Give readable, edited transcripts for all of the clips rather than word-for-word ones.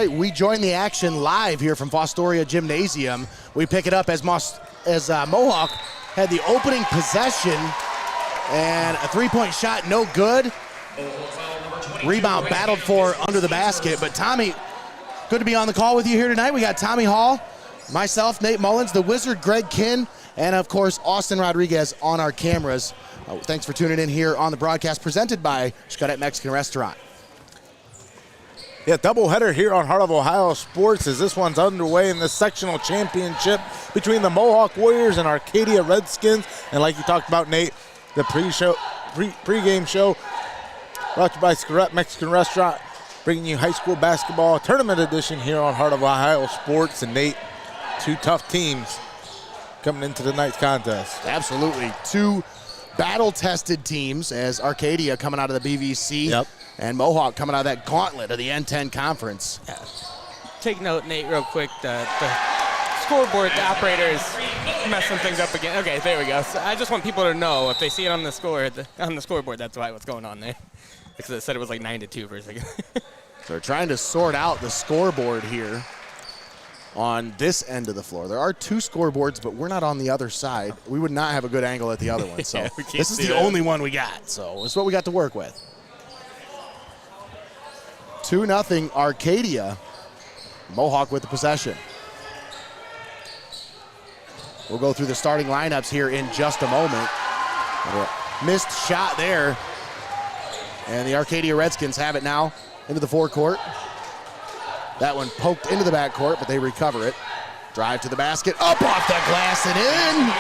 right, we join the action live here from Fostoria Gymnasium. We pick it up as Mohawk had the opening possession, and a three-point shot, no good. Rebound battled for under the basket, but Tommy, good to be on the call with you here tonight. We got Tommy Hall, myself, Nate Mullins, the Wizard, Greg Kinn, and of course, Austin Rodriguez on our cameras. Thanks for tuning in here on the broadcast presented by Xcaret Mexican Restaurant. Yeah, doubleheader here on Heart of Ohio Sports as this one's underway in the sectional championship between the Mohawk Warriors and Arcadia Redskins. And like you talked about, Nate, the pre-game show brought to you by Xcaret Mexican Restaurant, bringing you high school basketball tournament edition here on Heart of Ohio Sports. And Nate, two tough teams coming into tonight's contest. Absolutely, two battle-tested teams as Arcadia coming out of the BVC. Yep. And Mohawk coming out of that gauntlet of the N10 conference. Yeah. Take note, Nate, real quick. The scoreboard, the operator is messing things up again. Okay, there we go. So I just want people to know if they see it on the scoreboard, that's what's going on there. Because it said it was like 9-2 for a second. So they're trying to sort out the scoreboard here on this end of the floor. There are two scoreboards, but we're not on the other side. We would not have a good angle at the other one. So yeah, this is the only one we got. So it's what we got to work with. 2-0 Arcadia. Mohawk with the possession. We'll go through the starting lineups here in just a moment. Missed shot there. And the Arcadia Redskins have it now into the forecourt. That one poked into the backcourt, but they recover it. Drive to the basket, up off the glass and in.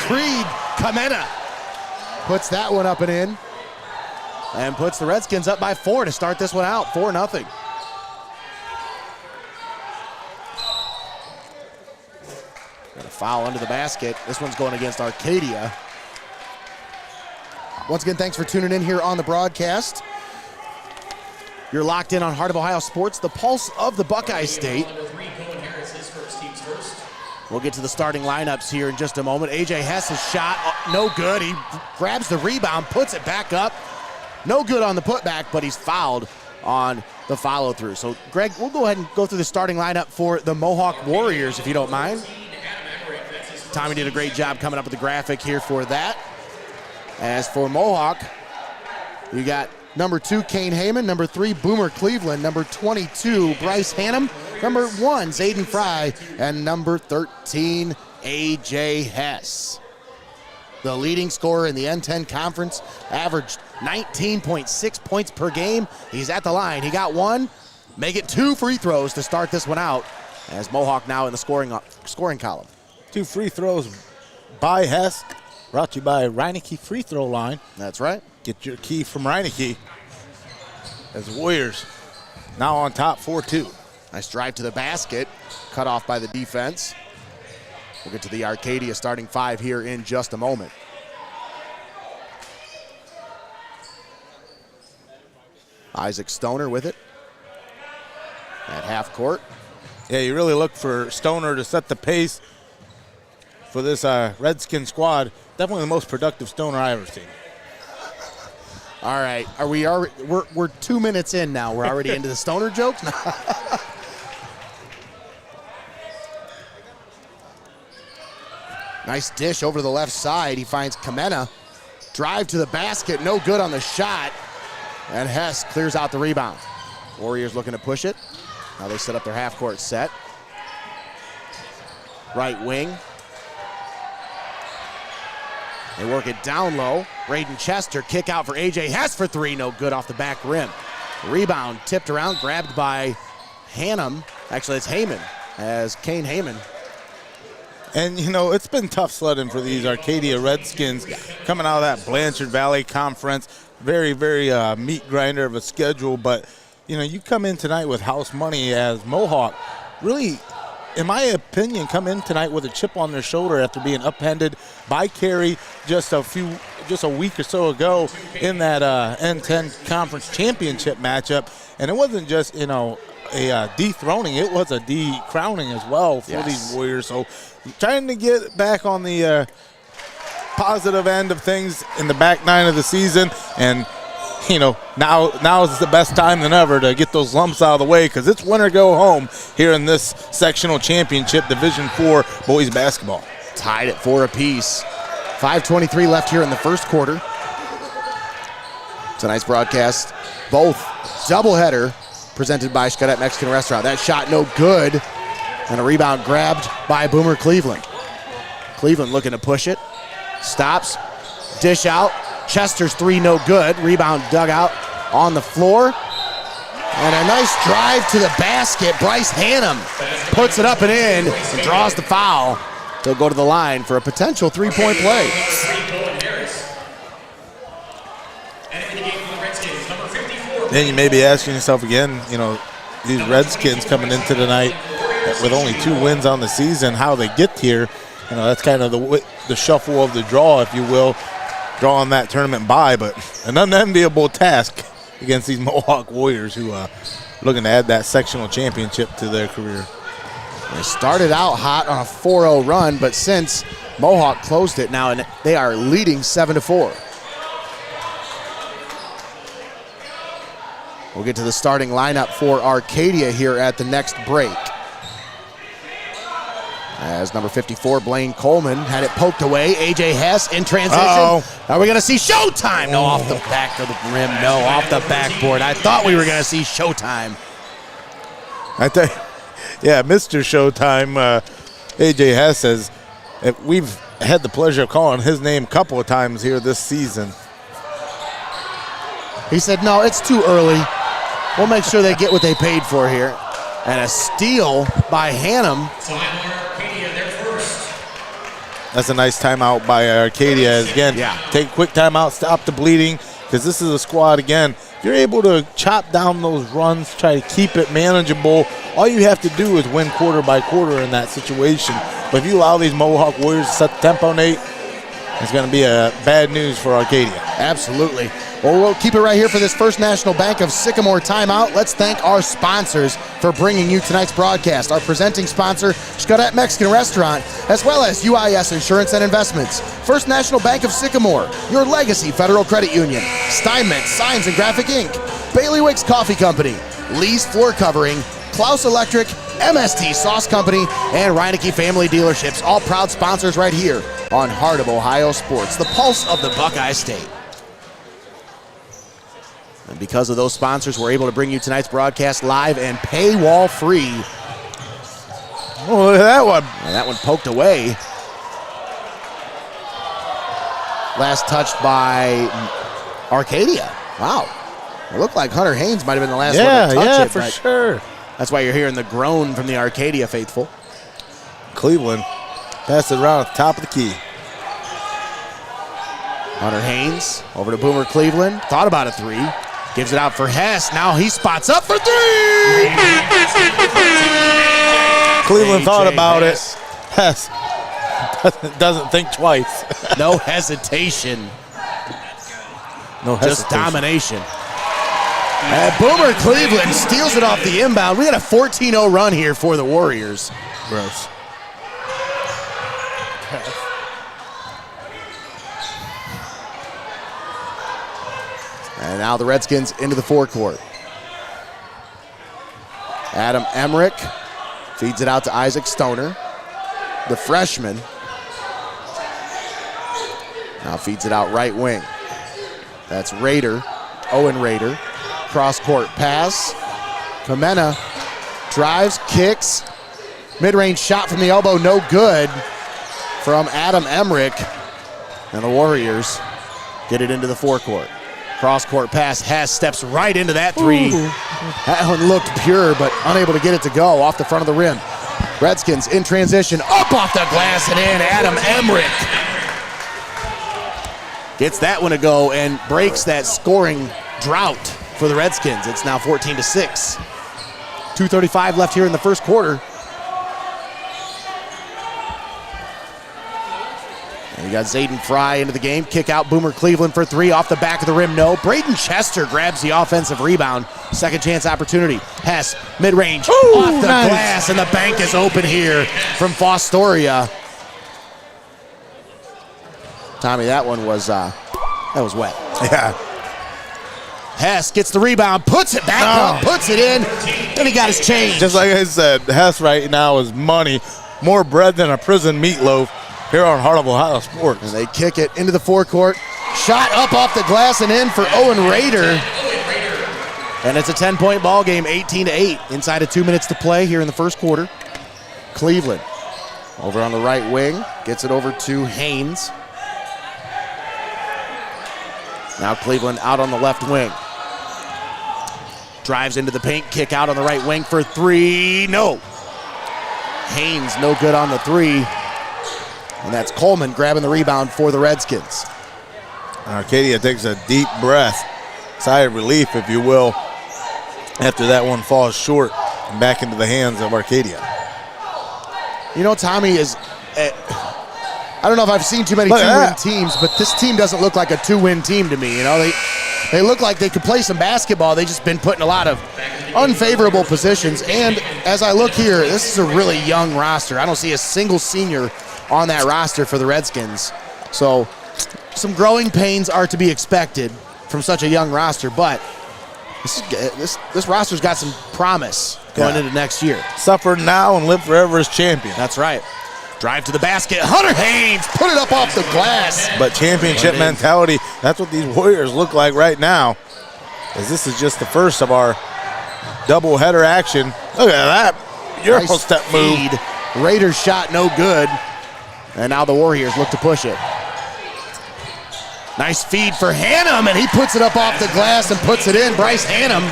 Creed Kamena puts that one up and in. And puts the Redskins up by 4 to start this one out, 4-0. Got a foul under the basket. This one's going against Arcadia. Once again, thanks for tuning in here on the broadcast. You're locked in on Heart of Ohio Sports, the pulse of the Buckeye State. We'll get to the starting lineups here in just a moment. A.J. Hess's shot, no good. He grabs the rebound, puts it back up. No good on the putback, but he's fouled on the follow-through. So, Greg, we'll go ahead and go through the starting lineup for the Mohawk Warriors, if you don't mind. Tommy did a great job coming up with the graphic here for that. As for Mohawk, you got number 2, Kane Heyman, number 3, Boomer Cleveland, number 22, Bryce Hannum, number 1, Zayden Fry, and number 13, A.J. Hess. The leading scorer in the N10 conference, averaged 19.6 points per game. He's at the line. He got one. Make it 2 free throws to start this one out as Mohawk now in the scoring column. 2 free throws by Hess, brought to you by Reineke Free Throw Line. That's right. Get your key from Reineke as Warriors now on top 4-2. Nice drive to the basket, cut off by the defense. We'll get to the Arcadia starting 5 here in just a moment. Isaac Stoner with it at half court. Yeah, you really look for Stoner to set the pace for this Redskin squad. Definitely the most productive Stoner I've ever seen. All right, we're 2 minutes in now. We're already into the Stoner jokes. Nice dish over to the left side. He finds Kamena. Drive to the basket, no good on the shot. And Hess clears out the rebound. Warriors looking to push it. Now they set up their half-court set. Right wing. They work it down low. Braden Chester, kick out for A.J. Hess for 3. No good off the back rim. Rebound tipped around, grabbed by Hannum. Actually, it's Heyman, as Kane Heyman. And, you know, it's been tough sledding for these Arcadia Redskins coming out of that Blanchard Valley Conference. Very, very meat grinder of a schedule. But, you know, you come in tonight with house money as Mohawk. Really, in my opinion, come in tonight with a chip on their shoulder after being upended by Cary just a week or so ago in that N10 Conference Championship matchup. And it wasn't just, you know, a dethroning. It was a de-crowning as well for these Warriors. So trying to get back on the positive end of things in the back 9 of the season. And now is the best time than ever to get those lumps out of the way because it's win or go home here in this sectional championship, Division IV boys basketball. Tied at 4 apiece. 5:23 left here in the first quarter. Tonight's broadcast, both doubleheader presented by Xcaret Mexican Restaurant. That shot no good, and a rebound grabbed by Boomer Cleveland. Cleveland looking to push it. Stops, dish out. Chester's three no good. Rebound dug out on the floor. And a nice drive to the basket. Bryce Hannum puts it up and in and draws the foul. They'll go to the line for a potential three-point play. Then you may be asking yourself again, these Redskins coming into tonight with only 2 wins on the season, how they get here. That's kind of the shuffle of the draw, if you will, drawing that tournament bye, but an unenviable task against these Mohawk Warriors who are looking to add that sectional championship to their career. They started out hot on a 4-0 run, but since Mohawk closed it now, and they are leading 7-4. We'll get to the starting lineup for Arcadia here at the next break. As number 54, Blaine Coleman, had it poked away. A.J. Hess in transition. Are we going to see Showtime? No, off the back of the rim. No, off the backboard. I thought we were going to see Showtime. Mr. Showtime, A.J. Hess says, we've had the pleasure of calling his name a couple of times here this season. He said, no, it's too early. We'll make sure they get what they paid for here. And a steal by Hannum. That's a nice timeout by Arcadia. Again, take a quick timeout, stop the bleeding, because this is a squad, again, if you're able to chop down those runs, try to keep it manageable, all you have to do is win quarter by quarter in that situation. But if you allow these Mohawk Warriors to set the tempo, Nate, it's going to be bad news for Arcadia. Absolutely. Well, we'll keep it right here for this First National Bank of Sycamore timeout. Let's thank our sponsors for bringing you tonight's broadcast. Our presenting sponsor, Xcaret Mexican Restaurant, as well as UIS Insurance and Investments. First National Bank of Sycamore, your legacy federal credit union. Steinmetz Signs and Graphic Inc., Bailiwicks Coffee Company, Lee's Floor Covering, Clouse Electric, MST Sauce Company, and Reineke Family Dealerships, all proud sponsors right here on Heart of Ohio Sports, the pulse of the Buckeye State. And because of those sponsors, we're able to bring you tonight's broadcast live and paywall free. Oh, look at that one. And that one poked away. Last touched by Arcadia. Wow. It looked like Hunter Haynes might have been the last one to touch it. For sure. That's why you're hearing the groan from the Arcadia faithful. Cleveland passed it around at the top of the key. Hunter Haynes over to Boomer Cleveland. Thought about a three. Gives it out for Hess. Now he spots up for three. Cleveland thought about it. Hess doesn't think twice. No hesitation. No hesitation. Just domination. And Boomer Cleveland steals it off the inbound. We got a 14-0 run here for the Warriors. Gross. And now the Redskins into the forecourt. Adam Emmerich feeds it out to Isaac Stoner, the freshman. Now feeds it out right wing. That's Rader, Owen Rader. Cross-court pass. Kamena drives, kicks. Mid-range shot from the elbow, no good from Adam Emmerich. And the Warriors get it into the forecourt. Cross-court pass. Hess steps right into that three. Ooh. That one looked pure, but unable to get it to go off the front of the rim. Redskins in transition, up off the glass and in. Adam Emmerich gets that one to go and breaks that scoring drought for the Redskins. It's now 14-6. 2:35 left here in the first quarter. And you got Zayden Fry into the game. Kick out Boomer Cleveland for three. Off the back of the rim, no. Braden Chester grabs the offensive rebound. Second chance opportunity. Hess, mid-range, off the glass, and the bank is open here from Fostoria. Tommy, that one was wet. Yeah. Hess gets the rebound, puts it back up, puts it in, and he got his change. Just like I said, Hess right now is money. More bread than a prison meatloaf here on Heart of Ohio Sports. And they kick it into the forecourt. Shot up off the glass and in for Owen Rader. And it's a 10-point ball game, 18-8. Inside of 2 minutes to play here in the first quarter. Cleveland over on the right wing. Gets it over to Haynes. Now Cleveland out on the left wing. Drives into the paint, kick out on the right wing for three. No. Haynes no good on the three. And that's Coleman grabbing the rebound for the Redskins. Arcadia takes a deep breath, sigh of relief, if you will, after that one falls short and back into the hands of Arcadia. You know, Tommy is, I don't know if I've seen too many two-win teams, but this team doesn't look like a two-win team to me. You know, they look like they could play some basketball. They've just been put in a lot of unfavorable positions. And as I look here, this is a really young roster. I don't see a single senior on that roster for the Redskins. So some growing pains are to be expected from such a young roster, but this roster's got some promise going into next year. Suffer now and live forever as champion. That's right. Drive to the basket. Hunter Haynes put it up off the glass. But championship mentality, that's what these Warriors look like right now. As this is just the first of our double-header action. Look at that Euro nice step move. Raiders shot no good. And now the Warriors look to push it. Nice feed for Hannum, and he puts it up off the glass and puts it in. Bryce Hannum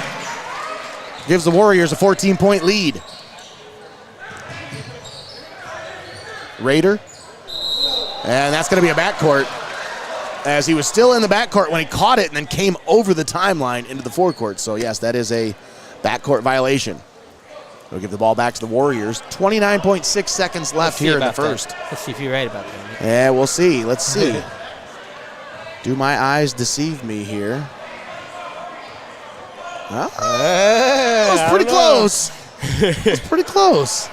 gives the Warriors a 14-point lead. Rader, and that's going to be a backcourt, as he was still in the backcourt when he caught it and then came over the timeline into the forecourt. So yes, that is a backcourt violation. We'll give the ball back to the Warriors. 29.6 seconds left here in the first. Let's see if you're right about that. Yeah, we'll see. Let's see. Do my eyes deceive me here? That was pretty close. It was pretty close.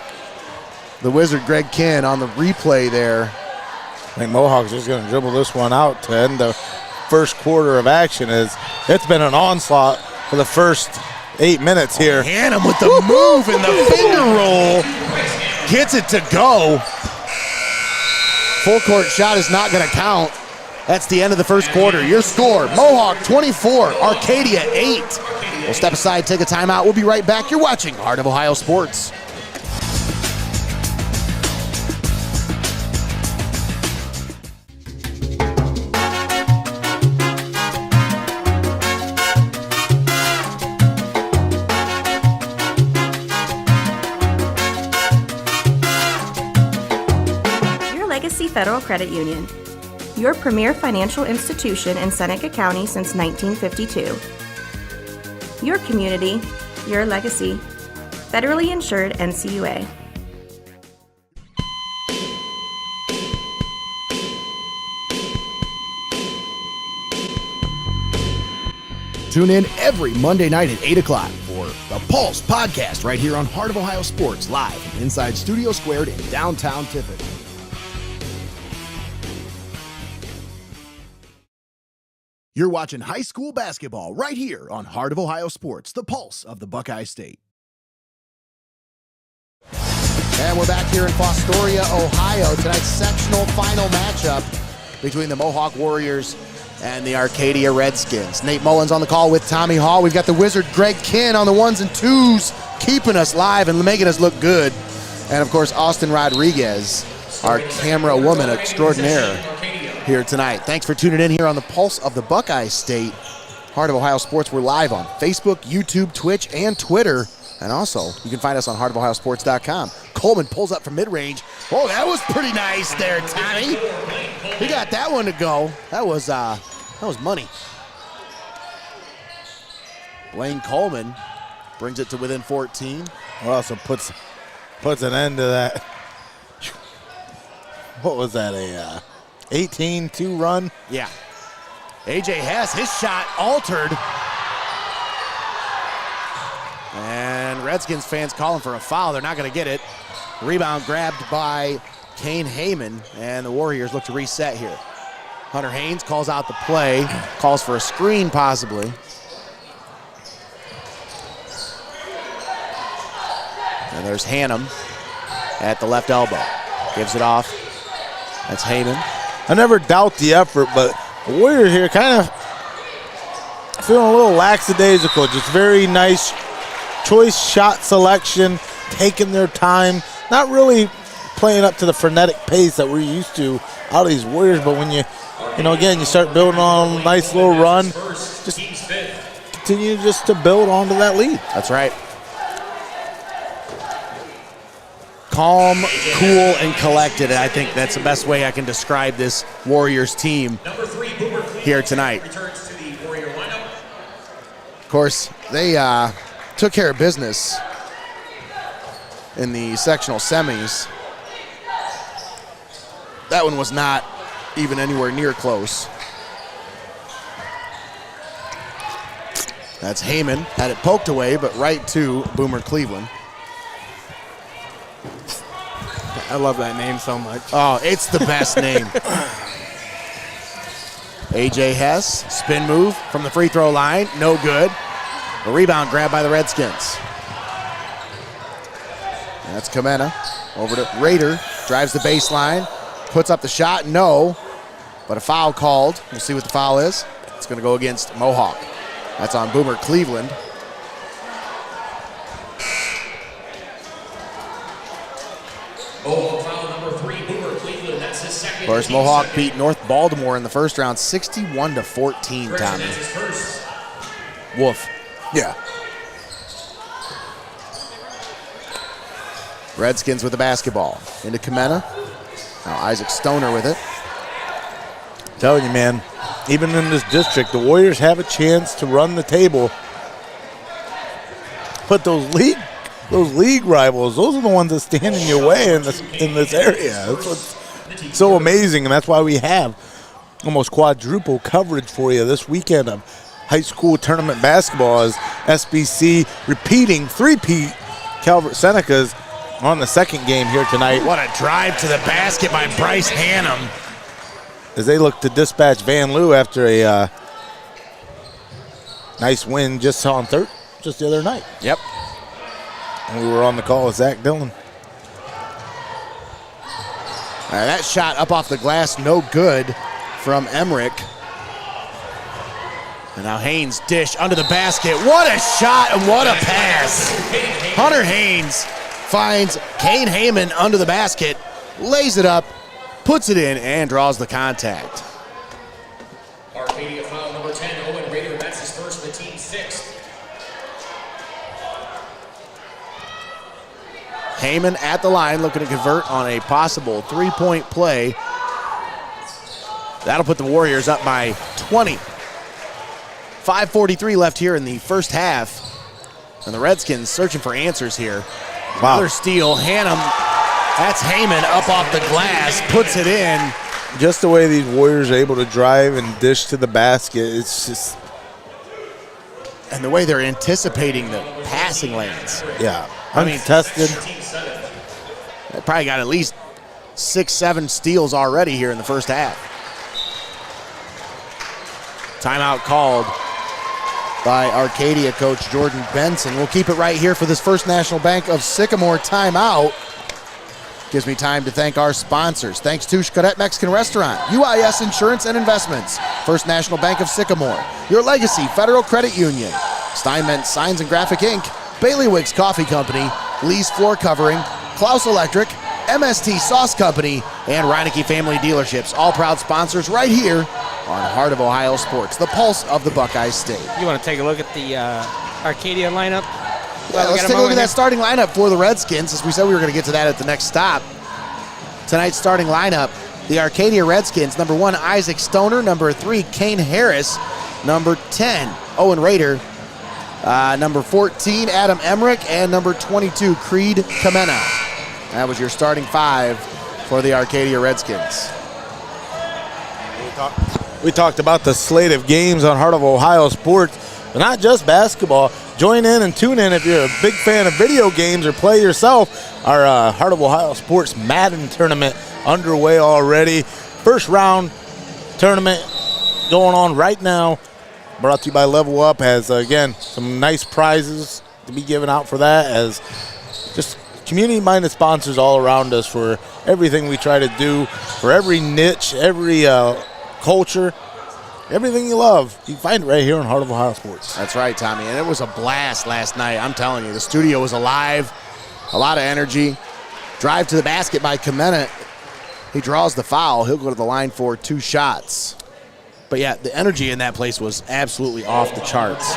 The Wizard, Greg Kinn, on the replay there. I think Mohawk's just going to dribble this one out to end the first quarter of action. As it's been an onslaught for the first 8 minutes here. Hannum with the move and the finger roll. Gets it to go. Full court shot is not going to count. That's the end of the first quarter. Your score, Mohawk 24, Arcadia 8. We'll step aside, take a timeout. We'll be right back. You're watching Heart of Ohio Sports. Federal Credit Union, your premier financial institution in Seneca County since 1952. Your community, your legacy. Federally insured NCUA. Tune in every Monday night at 8 o'clock for the Pulse podcast right here on Heart of Ohio Sports, live from inside Studio Squared in downtown Tiffin. You're watching high school basketball right here on Heart of Ohio Sports, the pulse of the Buckeye State. And we're back here in Fostoria, Ohio. Tonight's sectional final matchup between the Mohawk Warriors and the Arcadia Redskins. Nate Mullins on the call with Tommy Hall. We've got the Wizard Greg Kinn on the ones and twos, keeping us live and making us look good. And of course, Austin Rodriguez, our camera woman extraordinaire, here tonight. Thanks for tuning in here on the Pulse of the Buckeye State. Heart of Ohio Sports. We're live on Facebook, YouTube, Twitch, and Twitter. And also, you can find us on heartofohiosports.com. Coleman pulls up from mid-range. Oh, that was pretty nice there, Tommy. He got that one to go. That was money. Blaine Coleman brings it to within 14. Also puts an end to that. What was that, a 18-2 run? Yeah. A.J. Hess, his shot altered. And Redskins fans calling for a foul. They're not going to get it. Rebound grabbed by Kane Heyman, and the Warriors look to reset here. Hunter Haynes calls out the play, calls for a screen possibly. And there's Hannum at the left elbow. Gives it off. That's Heyman. I never doubt the effort, but the Warriors here kind of feeling a little lackadaisical. Just very nice choice shot selection, taking their time, not really playing up to the frenetic pace that we're used to out of these Warriors. But when you again, you start building on a nice little run, just continue just to build onto that lead. That's right. Calm, cool, and collected, and I think that's the best way I can describe this Warriors team here tonight. Of course, they took care of business in the sectional semis. That one was not even anywhere near close. That's Heyman, had it poked away, but right to Boomer Cleveland. I love that name so much. Oh, it's the best name. A.J. Hess, spin move from the free throw line, no good. A rebound grab by the Redskins. That's Kamena. Over to Rader, drives the baseline, puts up the shot, no. But a foul called. We'll see what the foul is. It's going to go against Mohawk. That's on Boomer Cleveland. Of course, Mohawk beat North Baltimore in the first round 61-14, Tommy. Woof. Yeah. Redskins with the basketball. Into Kamena. Now Isaac Stoner with it. Telling you, man, even in this district, the Warriors have a chance to run the table. But those league rivals, those are the ones that stand in your way in this area. That's what's so amazing, and that's why we have almost quadruple coverage for you this weekend of high school tournament basketball, as SBC repeating three-peat Calvert Senecas on the second game here tonight. What a drive to the basket by Bryce Hannum. As they look to dispatch Van Loo after a nice win just the other night. Yep. And we were on the call with Zach Dillon. That shot up off the glass, no good from Emmerich. And now Haynes dish under the basket. What a shot and what a pass. Hunter Haynes finds Kane Heyman under the basket, lays it up, puts it in, and draws the contact. Arcadia foul number 10, Owen Rader. That's his first of the team's sixth. Heyman at the line looking to convert on a possible three-point play. That'll put the Warriors up by 20. 5:43 left here in the first half. And the Redskins searching for answers here. Wow. Another steal. Hannum, that's Heyman up off the glass, puts it in. Just the way these Warriors are able to drive and dish to the basket, it's just... And the way they're anticipating the passing lanes. Yeah. I mean, untested. They probably got at least 6-7 steals already here in the first half. Timeout called by Arcadia coach Jordan Benson. We'll keep it right here for this First National Bank of Sycamore timeout. Gives me time to thank our sponsors. Thanks to Xcaret Mexican Restaurant, UIS Insurance and Investments, First National Bank of Sycamore, Your Legacy Federal Credit Union, Steinmetz Signs and Graphic Inc., Bailiwicks Coffee Company, Lee's Floor Covering, Clouse Electric, MST Sauce Company, and Reineke Family Dealerships, all proud sponsors right here on Heart of Ohio Sports, the pulse of the Buckeye State. You want to take a look at the Arcadia lineup? Yeah, let's take a look at that starting lineup for the Redskins, as we said we were going to get to that at the next stop. Tonight's starting lineup, the Arcadia Redskins, number 1, Isaac Stoner, number 3, Kane Harris, number 10, Owen Rader, number 14, Adam Emmerich, and number 22, Creed Kamena. That was your starting 5 for the Arcadia Redskins. We talked about the slate of games on Heart of Ohio Sports, but not just basketball. Join in and tune in if you're a big fan of video games or play yourself. Our Heart of Ohio Sports Madden tournament underway already. First round tournament going on right now. Brought to you by Level Up, has, again, some nice prizes to be given out for that, as just community-minded sponsors all around us for everything we try to do, for every niche, every culture, everything you love. You can find it right here on Heart of Ohio Sports. That's right, Tommy. And it was a blast last night. I'm telling you, the studio was alive, a lot of energy. Drive to the basket by Kamena. He draws the foul. He'll go to the line for 2 shots. But yeah, the energy in that place was absolutely off the charts.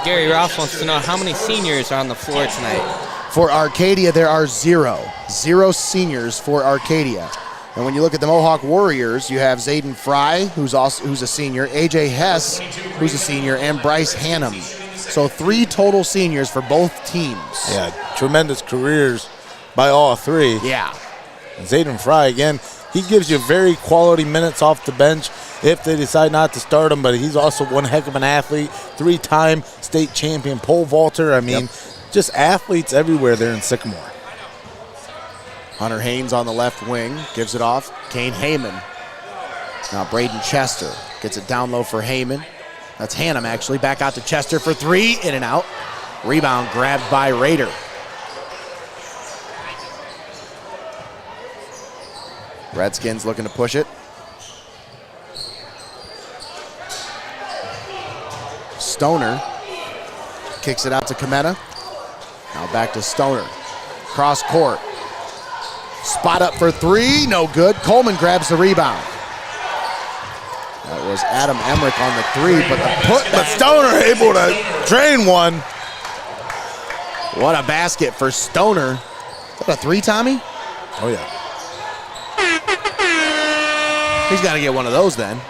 Gary Ross wants to know how many seniors are on the floor tonight. For Arcadia, there are 0. 0 seniors for Arcadia. And when you look at the Mohawk Warriors, you have Zayden Fry, who's a senior, AJ Hess, who's a senior, and Bryce Hannum. So 3 total seniors for both teams. Yeah, tremendous careers by all 3. Yeah. And Zayden Fry, again, he gives you very quality minutes off the bench if they decide not to start him, but he's also one heck of an athlete, 3-time state champion pole vaulter. I mean, just athletes everywhere there in Sycamore. Hunter Haynes on the left wing, gives it off. Kane Heyman. Now Braden Chester gets it down low for Heyman. That's Hannum, actually. Back out to Chester for 3, in and out. Rebound grabbed by Rader. Redskins looking to push it. Stoner kicks it out to Kamena. Now back to Stoner. Cross court. Spot up for 3, no good. Coleman grabs the rebound. That was Adam Emmerich on the 3, but Stoner able to drain one. What a basket for Stoner. Is that a 3, Tommy? Oh, yeah. He's got to get one of those then.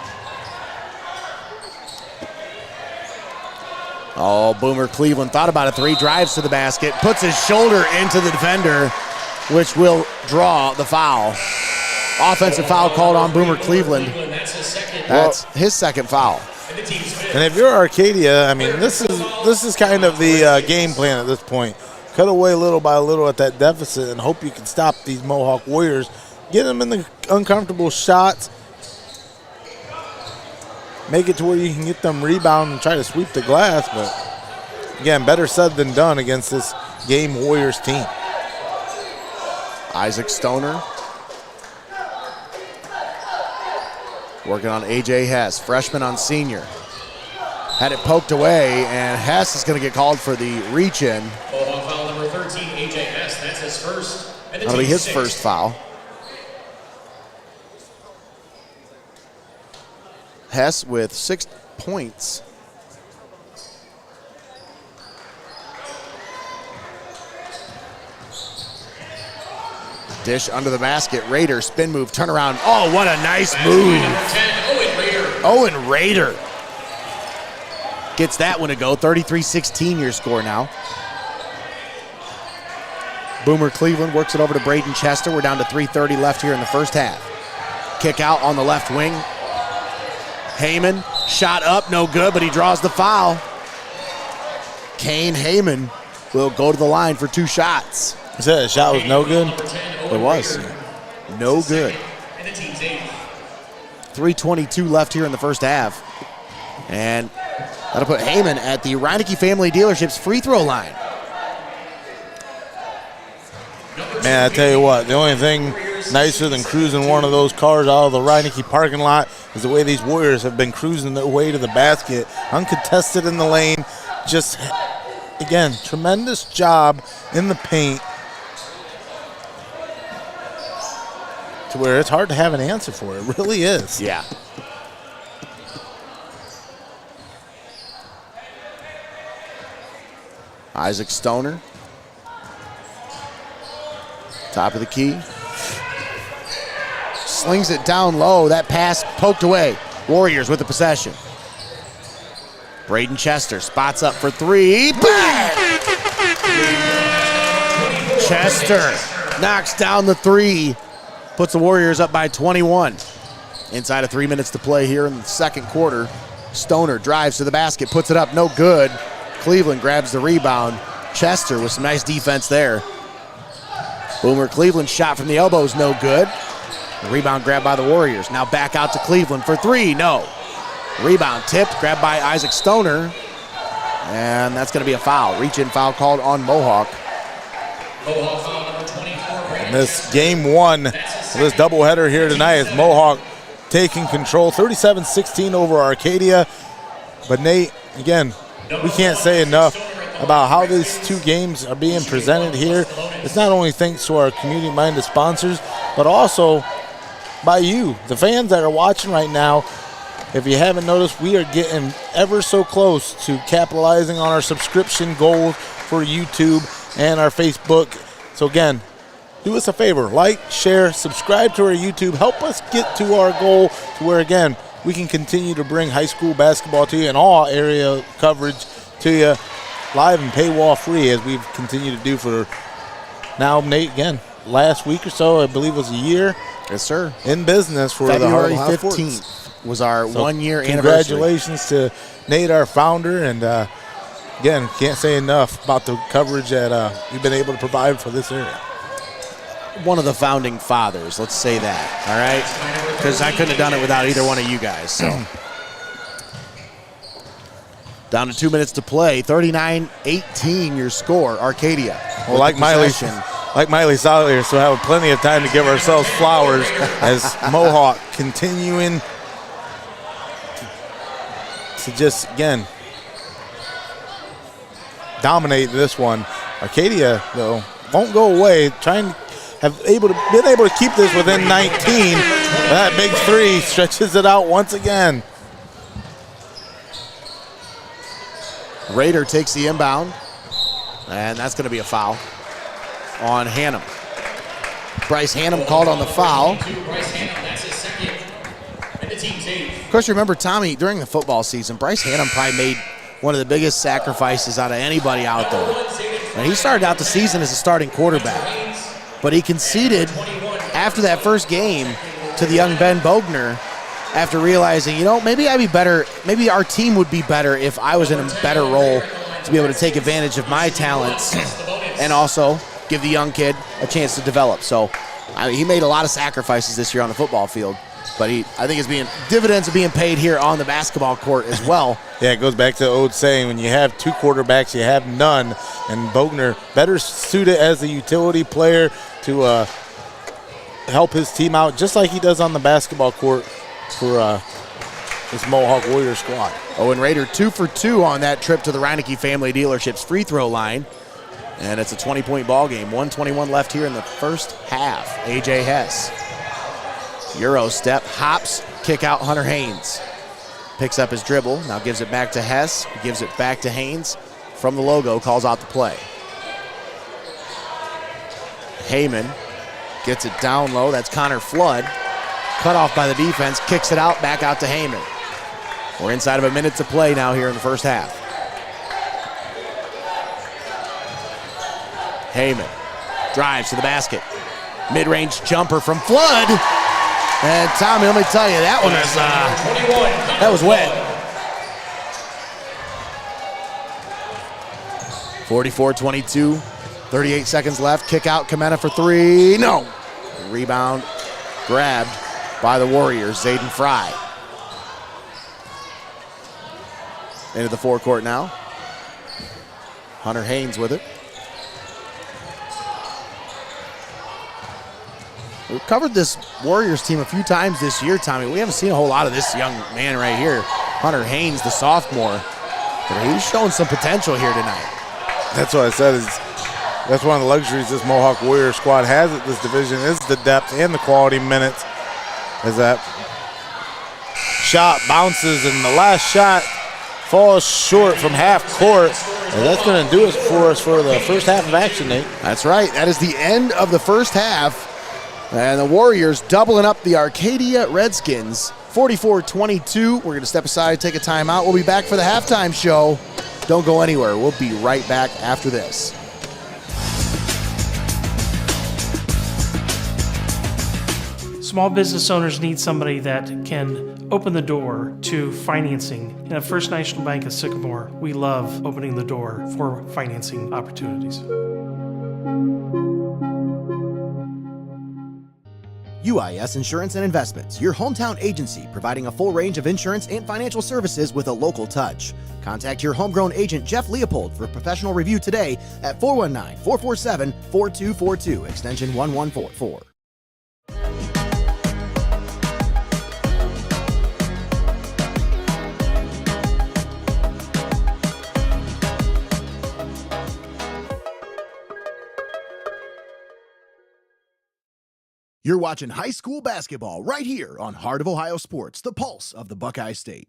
Oh, Boomer Cleveland thought about a 3, drives to the basket, puts his shoulder into the defender, which will draw the foul. Offensive foul called on Boomer Cleveland. That's his second foul. And if you're Arcadia, I mean, this is kind of the game plan at this point. Cut away little by little at that deficit and hope you can stop these Mohawk Warriors. Get them in the uncomfortable shots. Make it to where you can get them rebound and try to sweep the glass. But, again, better said than done against this game Warriors team. Isaac Stoner working on A.J. Hess, freshman on senior. Had it poked away, and Hess is going to get called for the reach-in. Foul number 13, A.J. Hess. That's his first. That'll be his first foul. Hess with 6 points. Dish under the basket. Rader, spin move, turnaround. Oh, what a nice move. Owen Rader gets that one to go. 33-16 your score now. Boomer Cleveland works it over to Braden Chester. We're down to 3:30 left here in the first half. Kick out on the left wing. Heyman, shot up, no good, but he draws the foul. Kane Heyman will go to the line for 2 shots. You said the shot was no good? It was. No good. 3:22 left here in the first half. And that'll put Heyman at the Reineke Family Dealership's free throw line. Man, I tell you what, the only thing nicer than cruising one of those cars out of the Reineke parking lot is the way these Warriors have been cruising their way to the basket, uncontested in the lane. Just, again, tremendous job in the paint to where it's hard to have an answer for it. It really is. Yeah. Isaac Stoner. Top of the key. Slings it down low. That pass poked away. Warriors with the possession. Braden Chester spots up for 3. Bang! Chester knocks down the 3. Puts the Warriors up by 21. Inside of 3 minutes to play here in the second quarter. Stoner drives to the basket, puts it up, no good. Cleveland grabs the rebound. Chester with some nice defense there. Boomer Cleveland's shot from the elbow is no good. The rebound grabbed by the Warriors. Now back out to Cleveland for 3, no. Rebound tipped, grabbed by Isaac Stoner. And that's going to be a foul. Reach-in foul called on Mohawk. Mohawk foul And this game one of this doubleheader here tonight is Mohawk taking control, 37-16 over Arcadia. But Nate, again, we can't say enough about how these two games are being presented here. It's not only thanks to our community-minded sponsors, but also by you, the fans that are watching right now. If you haven't noticed, we are getting ever so close to capitalizing on our subscription goals for YouTube and our Facebook. So again, do us a favor, like, share, subscribe to our YouTube. Help us get to our goal to where, again, we can continue to bring high school basketball to you and all area coverage to you live and paywall free, as we've continued to do for now, Nate, again, last week or so, I believe was a year. Yes, sir. In business for February the February 15th was our 1 year anniversary. Congratulations to Nate, our founder, and again, can't say enough about the coverage that we've been able to provide for this area. One of the founding fathers, let's say that, all right? Because I couldn't have done it without either one of you guys, so. Down to 2 minutes to play, 39-18 your score, Arcadia. Well, like Miley saw earlier, so have plenty of time to give ourselves flowers as Mohawk continuing to just, again, dominate this one. Arcadia, though, won't go away, been able to keep this within 19. That big three stretches it out once again. Raider takes the inbound, and that's going to be a foul on Hannum. Bryce Hannum called on the foul. Of course, remember, Tommy, during the football season, Bryce Hannum probably made one of the biggest sacrifices out of anybody out there. And he started out the season as a starting quarterback, but he conceded after that first game to the young Ben Bogner after realizing, maybe I'd be better, maybe our team would be better if I was in a better role to be able to take advantage of my talents and also give the young kid a chance to develop. So he made a lot of sacrifices this year on the football field, but I think dividends are being paid here on the basketball court as well. Yeah, it goes back to the old saying, when you have two quarterbacks, you have none. And Bogner better suited as a utility player to help his team out, just like he does on the basketball court for this Mohawk Warrior squad. Owen Raider 2 for 2 on that trip to the Reineke Family Dealerships free throw line. And it's a 20-point ball game. 1:21 left here in the first half. A.J. Hess. Euro step, hops, kick out Hunter Haynes. Picks up his dribble, now gives it back to Hess. Gives it back to Haynes. From the logo, calls out the play. Heyman gets it down low. That's Connor Flood. Cut off by the defense, kicks it out, back out to Heyman. We're inside of a minute to play now here in the first half. Heyman drives to the basket. Mid-range jumper from Flood. And Tommy, let me tell you, that was wet. 44-22, 38 seconds left. Kick out, Kamena for three. No. Rebound grabbed by the Warriors, Zayden Fry. Into the forecourt now. Hunter Haynes with it. We've covered this Warriors team a few times this year, Tommy. We haven't seen a whole lot of this young man right here, Hunter Haynes, the sophomore. But he's showing some potential here tonight. That's what I said. That's one of the luxuries this Mohawk Warrior squad has at this division is the depth and the quality minutes. As that shot bounces and the last shot falls short from half court. And that's going to do it for us for the first half of action, Nate. That's right. That is the end of the first half. And the Warriors doubling up the Arcadia Redskins, 44-22. We're going to step aside, take a timeout. We'll be back for the halftime show. Don't go anywhere. We'll be right back after this. Small business owners need somebody that can open the door to financing. And at First National Bank of Sycamore, we love opening the door for financing opportunities. UIS Insurance and Investments, your hometown agency providing a full range of insurance and financial services with a local touch. Contact your homegrown agent Jeff Leopold for professional review today at 419-447-4242, extension 1144. You're watching high school basketball right here on Heart of Ohio Sports, the pulse of the Buckeye State.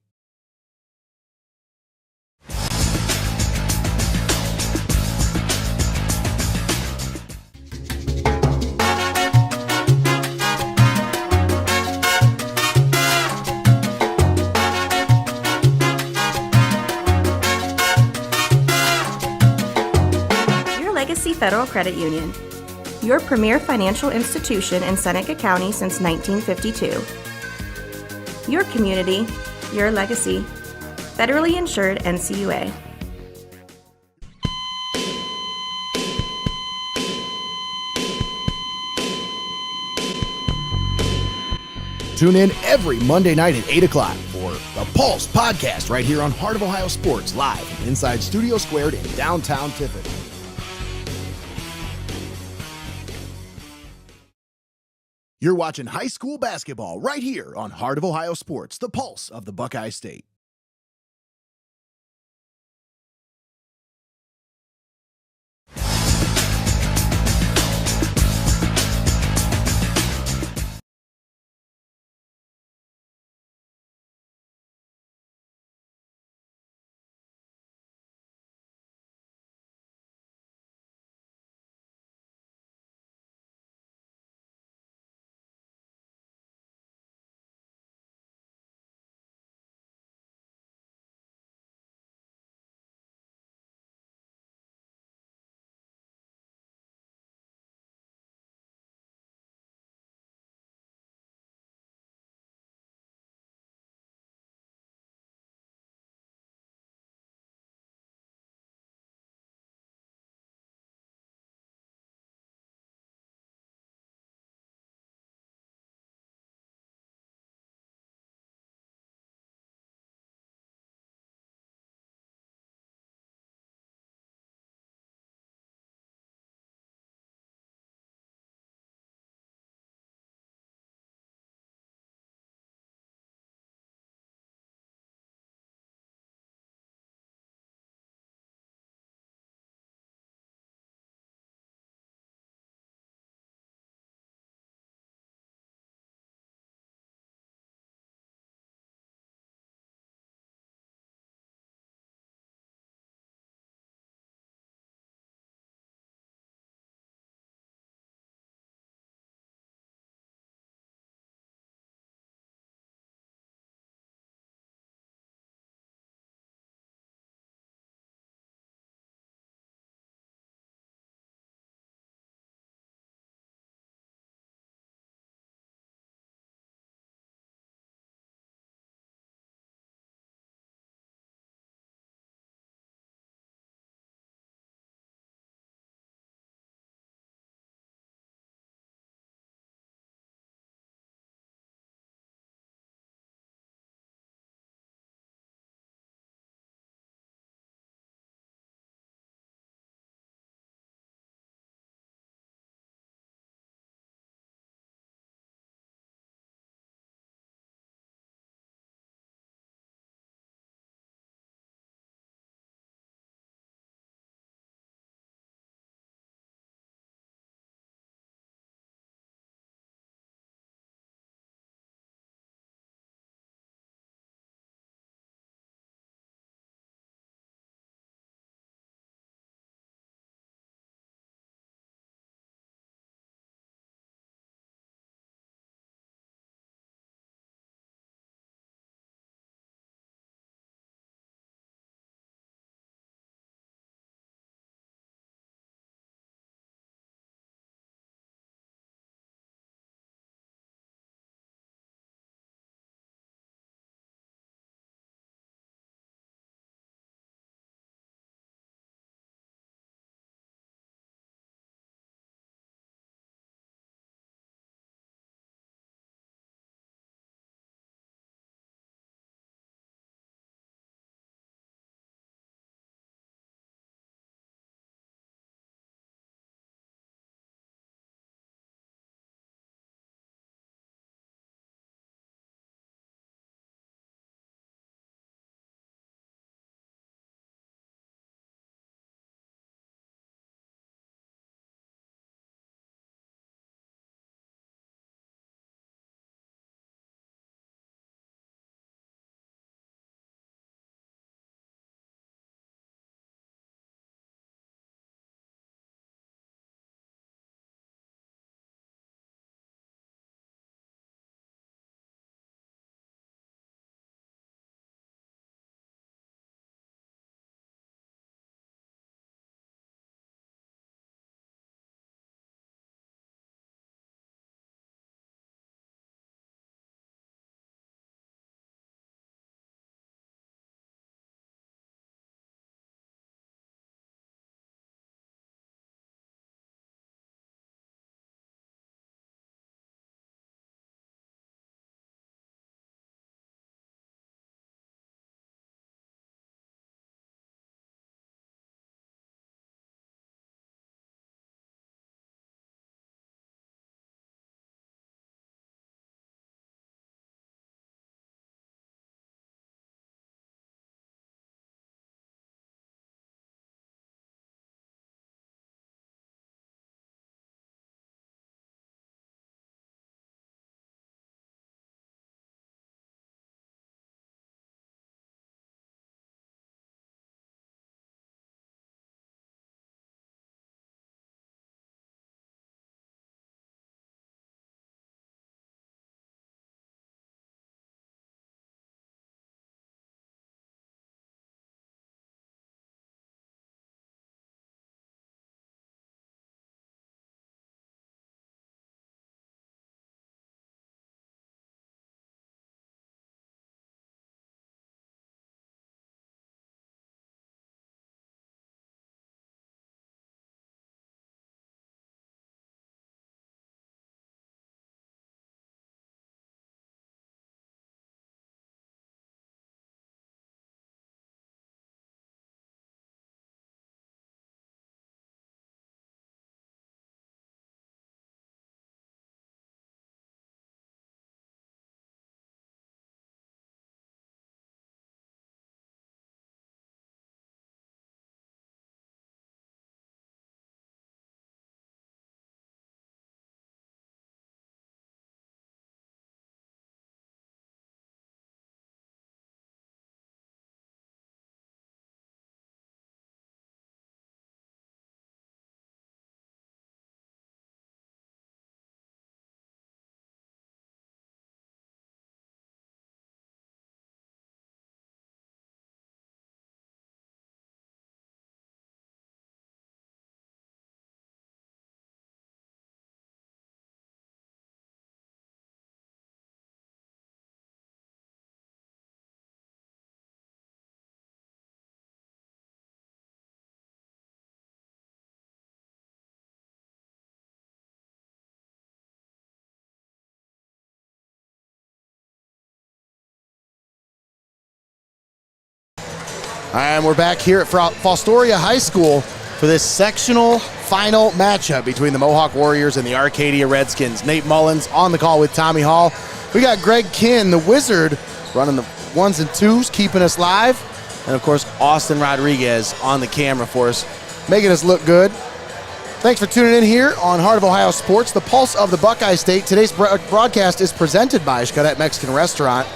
Your Legacy Federal Credit Union. Your premier financial institution in Seneca County since 1952. Your community, your legacy. Federally insured NCUA. Tune in every Monday night at 8 o'clock for the Pulse Podcast right here on Heart of Ohio Sports, live from inside Studio Squared in downtown Tiffin. You're watching high school basketball right here on Heart of Ohio Sports, the pulse of the Buckeye State. And we're back here at Fostoria High School for this sectional final matchup between the Mohawk Warriors and the Arcadia Redskins. Nate Mullins on the call with Tommy Hall. We got Greg Kinn, the Wizard, running the 1s and 2s, keeping us live. And, of course, Austin Rodriguez on the camera for us, making us look good. Thanks for tuning in here on Heart of Ohio Sports, the pulse of the Buckeye State. Today's broadcast is presented by Xcaret Mexican Restaurant.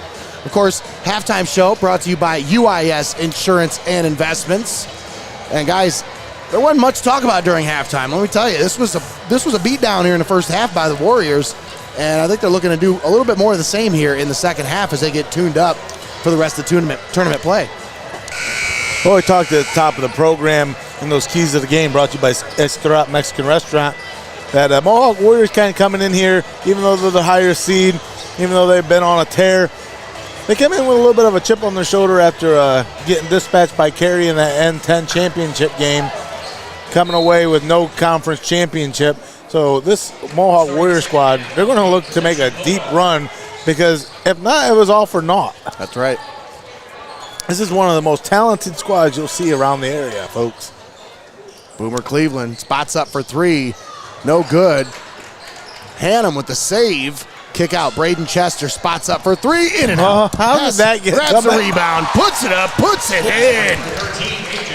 Of course, halftime show brought to you by UIS Insurance and Investments. And, guys, there wasn't much to talk about during halftime. Let me tell you, this was a beatdown here in the first half by the Warriors. And I think they're looking to do a little bit more of the same here in the second half as they get tuned up for the rest of the tournament play. Well, we talked at the top of the program and those keys of the game brought to you by Xcaret Mexican Restaurant. That Mohawk Warriors kind of coming in here, even though they're the higher seed, even though they've been on a tear, they come in with a little bit of a chip on their shoulder after getting dispatched by Cary in that N10 championship game, coming away with no conference championship. So this Mohawk Warrior squad, they're going to look to make a deep run because if not, it was all for naught. That's right. This is one of the most talented squads you'll see around the area, folks. Boomer Cleveland spots up for three. No good. Hannum with the save. Kick out. Braden Chester spots up for three. In and out. How did that get grabs the rebound. Puts it up. Puts it in.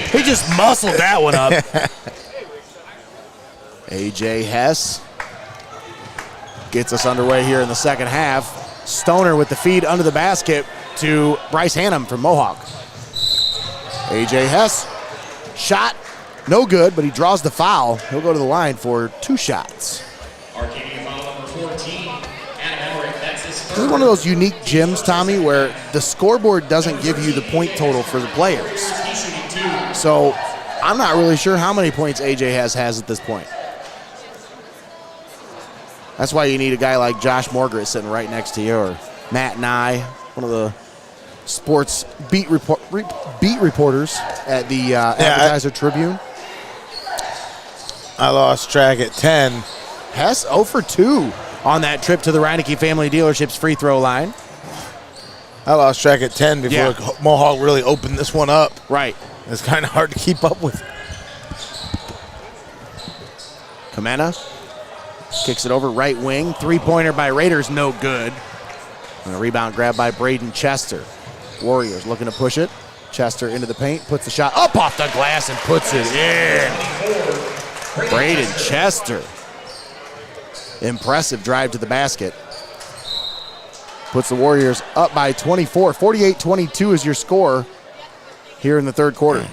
He just muscled that one up. A.J. Hess gets us underway here in the second half. Stoner with the feed under the basket to Bryce Hannum from Mohawk. A.J. Hess, shot, no good, but he draws the foul. He'll go to the line for 2 shots. Arcadia foul number 14. Adam Emmerich, that's his This is one of those unique gyms, Tommy, where the scoreboard doesn't give you the point total for the players. So I'm not really sure how many points A.J. has at this point. That's why you need a guy like Josh Morgret sitting right next to you, or Matt Nye, one of the sports beat reporters at the Advertiser Tribune. I lost track at 10. Hess 0 for 2 on that trip to the Reineke Family Dealerships free throw line. I lost track at 10 before Mohawk really opened this one up. Right. It's kind of hard to keep up with. Kamena kicks it over right wing. Three-pointer by Raiders, no good. And a rebound grab by Braden Chester. Warriors looking to push it. Chester into the paint, puts the shot up off the glass and puts it in. Braden Chester. Impressive drive to the basket. Puts the Warriors up by 24. 48-22 is your score here in the third quarter.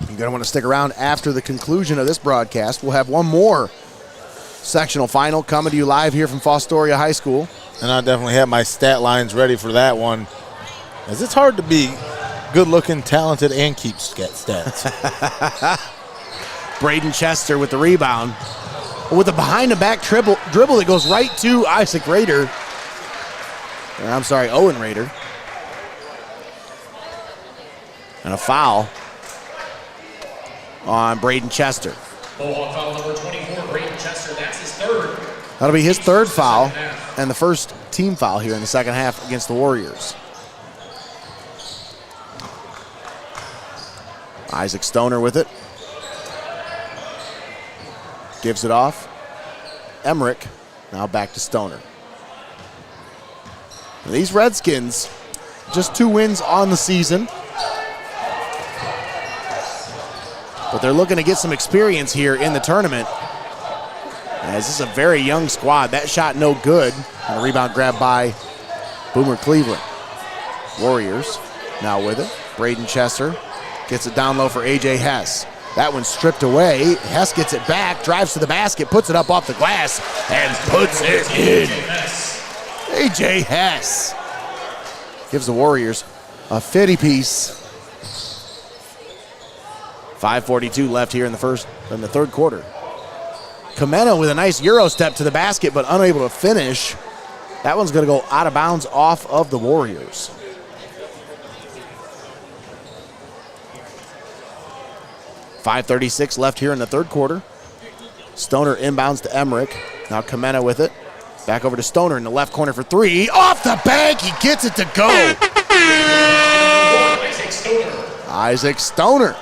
You're going to want to stick around after the conclusion of this broadcast. We'll have one more sectional final coming to you live here from Fostoria High School. And I definitely have my stat lines ready for that one, as it's hard to be good-looking, talented, and keep stats. Braden Chester with the rebound. With a behind-the-back dribble that goes right to Isaac Rader. I'm sorry, Owen Rader. And a foul on Braden Chester. Mohawk foul number 24, Braden Chester, that's his third. That'll be his third foul and the first team foul here in the second half against the Warriors. Isaac Stoner with it. Gives it off. Emmerich now back to Stoner. These Redskins, just 2 wins on the season. But they're looking to get some experience here in the tournament, as this is a very young squad. That shot no good. And a rebound grab by Boomer Cleveland. Warriors now with it. Braden Chester gets it down low for A.J. Hess. That one's stripped away. Hess gets it back, drives to the basket, puts it up off the glass, and puts it in. A.J. Hess gives the Warriors a 50-piece. 5:42 left here in the third quarter. Kamena with a nice Euro step to the basket, but unable to finish. That one's going to go out of bounds off of the Warriors. .536 left here in the third quarter. Stoner inbounds to Emmerich. Now Kamena with it. Back over to Stoner in the left corner for three. Off the bank, he gets it to go. Isaac Stoner.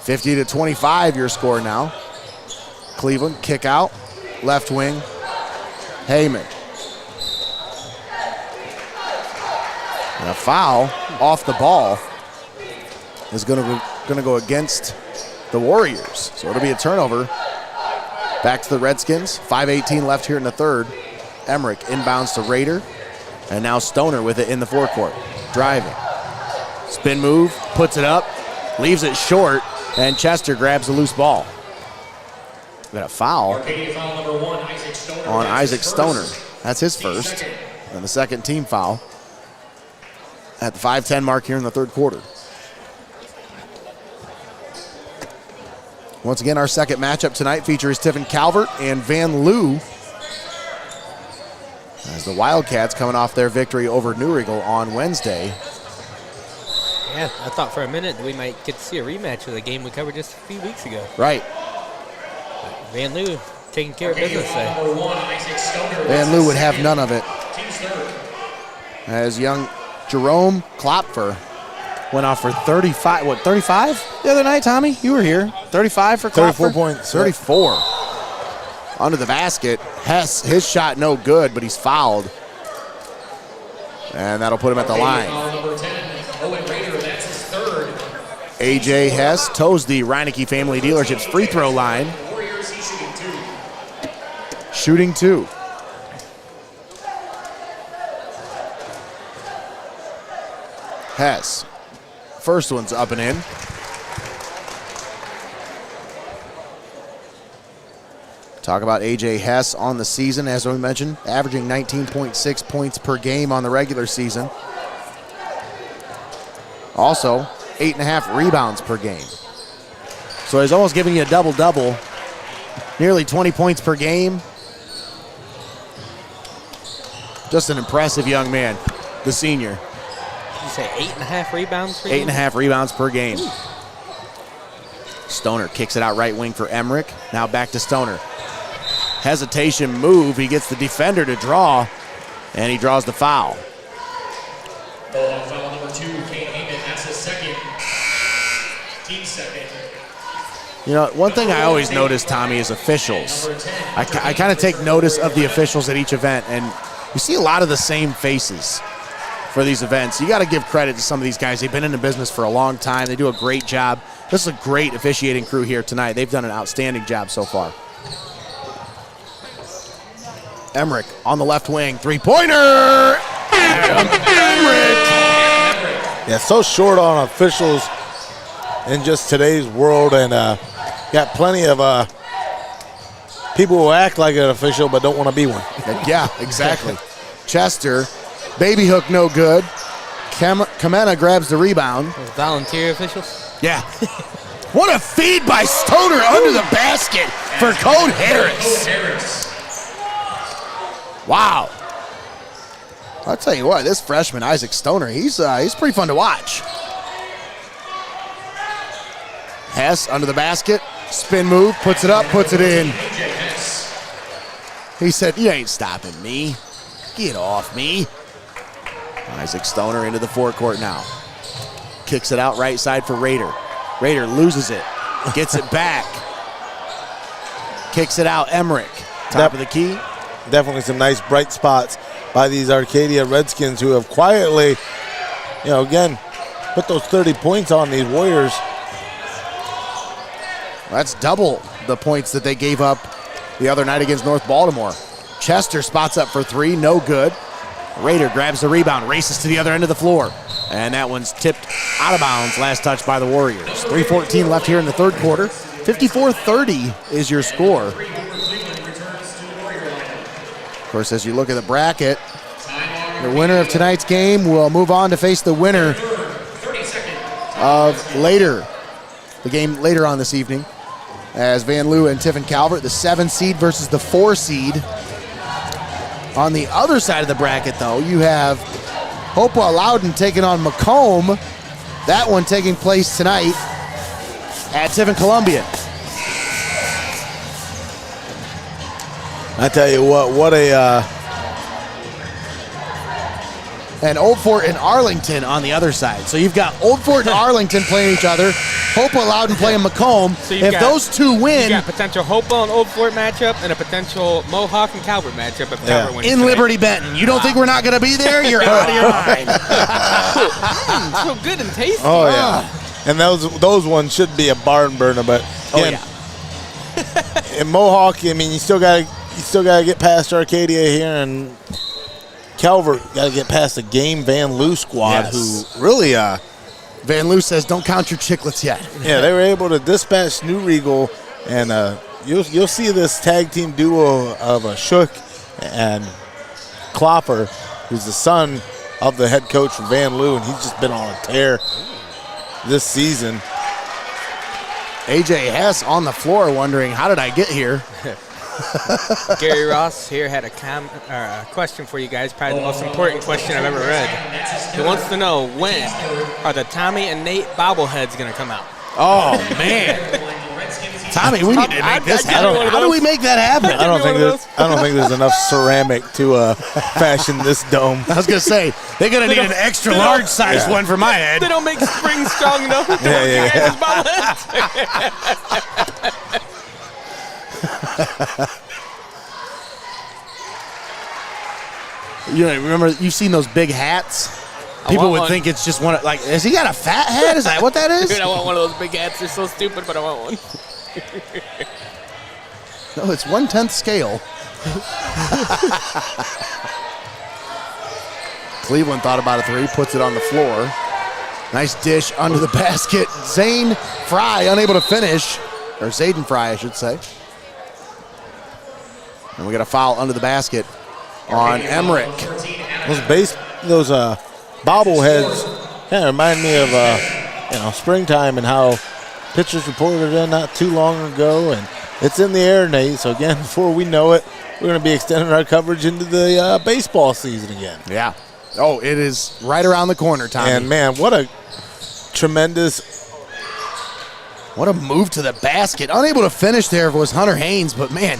50-25 your score now. Cleveland kick out, left wing, Heyman. And a foul off the ball is going to go against the Warriors. So it'll be a turnover. Back to the Redskins. 5:18 left here in the third. Emmerich inbounds to Rader. And now Stoner with it in the forecourt. Driving. Spin move, puts it up, leaves it short, and Chester grabs the loose ball. We got a foul on Isaac Stoner. That's his first. And the second team foul at the 5:10 mark here in the third quarter. Once again, our second matchup tonight features Tiffin Calvert and Van Loo, as the Wildcats coming off their victory over New Eagle on Wednesday. Yeah, I thought for a minute we might get to see a rematch of the game we covered just a few weeks ago. Right. Van Loo taking care of business there. Van Loo would have none of it. As young Jerome Klopfer went off for 35. What, 35 the other night, Tommy? You were here. 35 for Klopfer? 34 points. 34. Under the basket. Hess, his shot no good, but he's fouled. And that'll put him at the line. A.J. Hess toes the Reineke Family Dealerships free throw line. Shooting two. Hess. First one's up and in. Talk about A.J. Hess on the season, as we mentioned, averaging 19.6 points per game on the regular season. Also, 8.5 rebounds per game. So he's almost giving you a double-double. Nearly 20 points per game. Just an impressive young man, the senior. You say 8.5 rebounds per game? 8.5 rebounds per game. Ooh. Stoner kicks it out right wing for Emmerich. Now back to Stoner. Hesitation move. He gets the defender to draw, and he draws the foul. Foul number 2, Kane Heyman. That's his second. Team second. You know, one thing I always notice, Tommy, is officials. I kind of take notice of the officials at each event, and you see a lot of the same faces for these events. You got to give credit to some of these guys. They've been in the business for a long time. They do a great job. This is a great officiating crew here tonight. They've done an outstanding job so far. Emmerich on the left wing, three-pointer! Emmerich! Yeah, so short on officials in just today's world, and got plenty of people who act like an official but don't want to be one. Yeah, exactly. Chester, baby hook no good. Kamena grabs the rebound. Those volunteer officials? Yeah. What a feed by Stoner under the basket for Code Harris. Wow. I'll tell you what, this freshman, Isaac Stoner, he's pretty fun to watch. Hess under the basket, spin move, puts it up, puts it in. He said, "You ain't stopping me. Get off me." Isaac Stoner into the forecourt now. Kicks it out right side for Rader. Rader loses it, gets it back. Kicks it out, Emmerich. Top of the key. Definitely some nice bright spots by these Arcadia Redskins, who have quietly, again, put those 30 points on these Warriors. That's double the points that they gave up the other night against North Baltimore. Chester spots up for three, no good. Rader grabs the rebound, races to the other end of the floor. And that one's tipped out of bounds, last touch by the Warriors. 3:14 left here in the third quarter. 54-30 is your score. Of course, as you look at the bracket, the winner of tonight's game will move on to face the winner of the game later on this evening, as Van Loo and Tiffin Calvert, the 7 seed versus the 4 seed. On the other side of the bracket, though, you have Hopewell Loudon taking on Macomb. That one taking place tonight at Tiffin Columbia. I tell you what a and Old Fort and Arlington on the other side. So you've got Old Fort and Arlington playing each other. Hopewell Loudon playing Macomb. So if those two win, you got potential Hopewell and Old Fort matchup and a potential Mohawk and Calvert matchup if Calvert wins in tonight. Liberty Benton. You don't think we're not going to be there? You're out of your mind. So good and tasty. Oh yeah, and those ones should be a barn burner. But again, in Mohawk, I mean, you still got to get past Arcadia here, and Calvert got to get past the Game Van Loo squad, who really Van Loo says, "Don't count your chicklets yet." Yeah, they were able to dispatch New Regal, and you'll see this tag team duo of Shook and Klopper, who's the son of the head coach from Van Loo, and he's just been on a tear this season. AJ Hess on the floor wondering, how did I get here? Gary Ross here had a question for you guys, probably the most important question I've ever read. He wants to know, when are the Tommy and Nate bobbleheads going to come out? Oh, man. Tommy, we need to make this happen. How do we make that happen? I don't think there's enough ceramic to fashion this dome. I was going to say, they're going to need an extra large size one for my head. They don't make springs strong enough to bobbleheads. You know, remember, you've seen those big hats? People would think it's just one. Like, has he got a fat head? Is that what that is? Dude, I want one of those big hats. They're so stupid, but I want one. No, it's 1/10 scale. Cleveland thought about a three, puts it on the floor. Nice dish under the basket. Zane Fry unable to finish, or Zayden Fry, I should say. And we got a foul under the basket on Emmerich. Those bobbleheads kind of remind me of springtime and how pitchers reported in not too long ago, and it's in the air, Nate. So again, before we know it, we're going to be extending our coverage into the baseball season again. Yeah. Oh, it is right around the corner, Tommy. And man, what a move to the basket. Unable to finish there was Hunter Haynes, but man,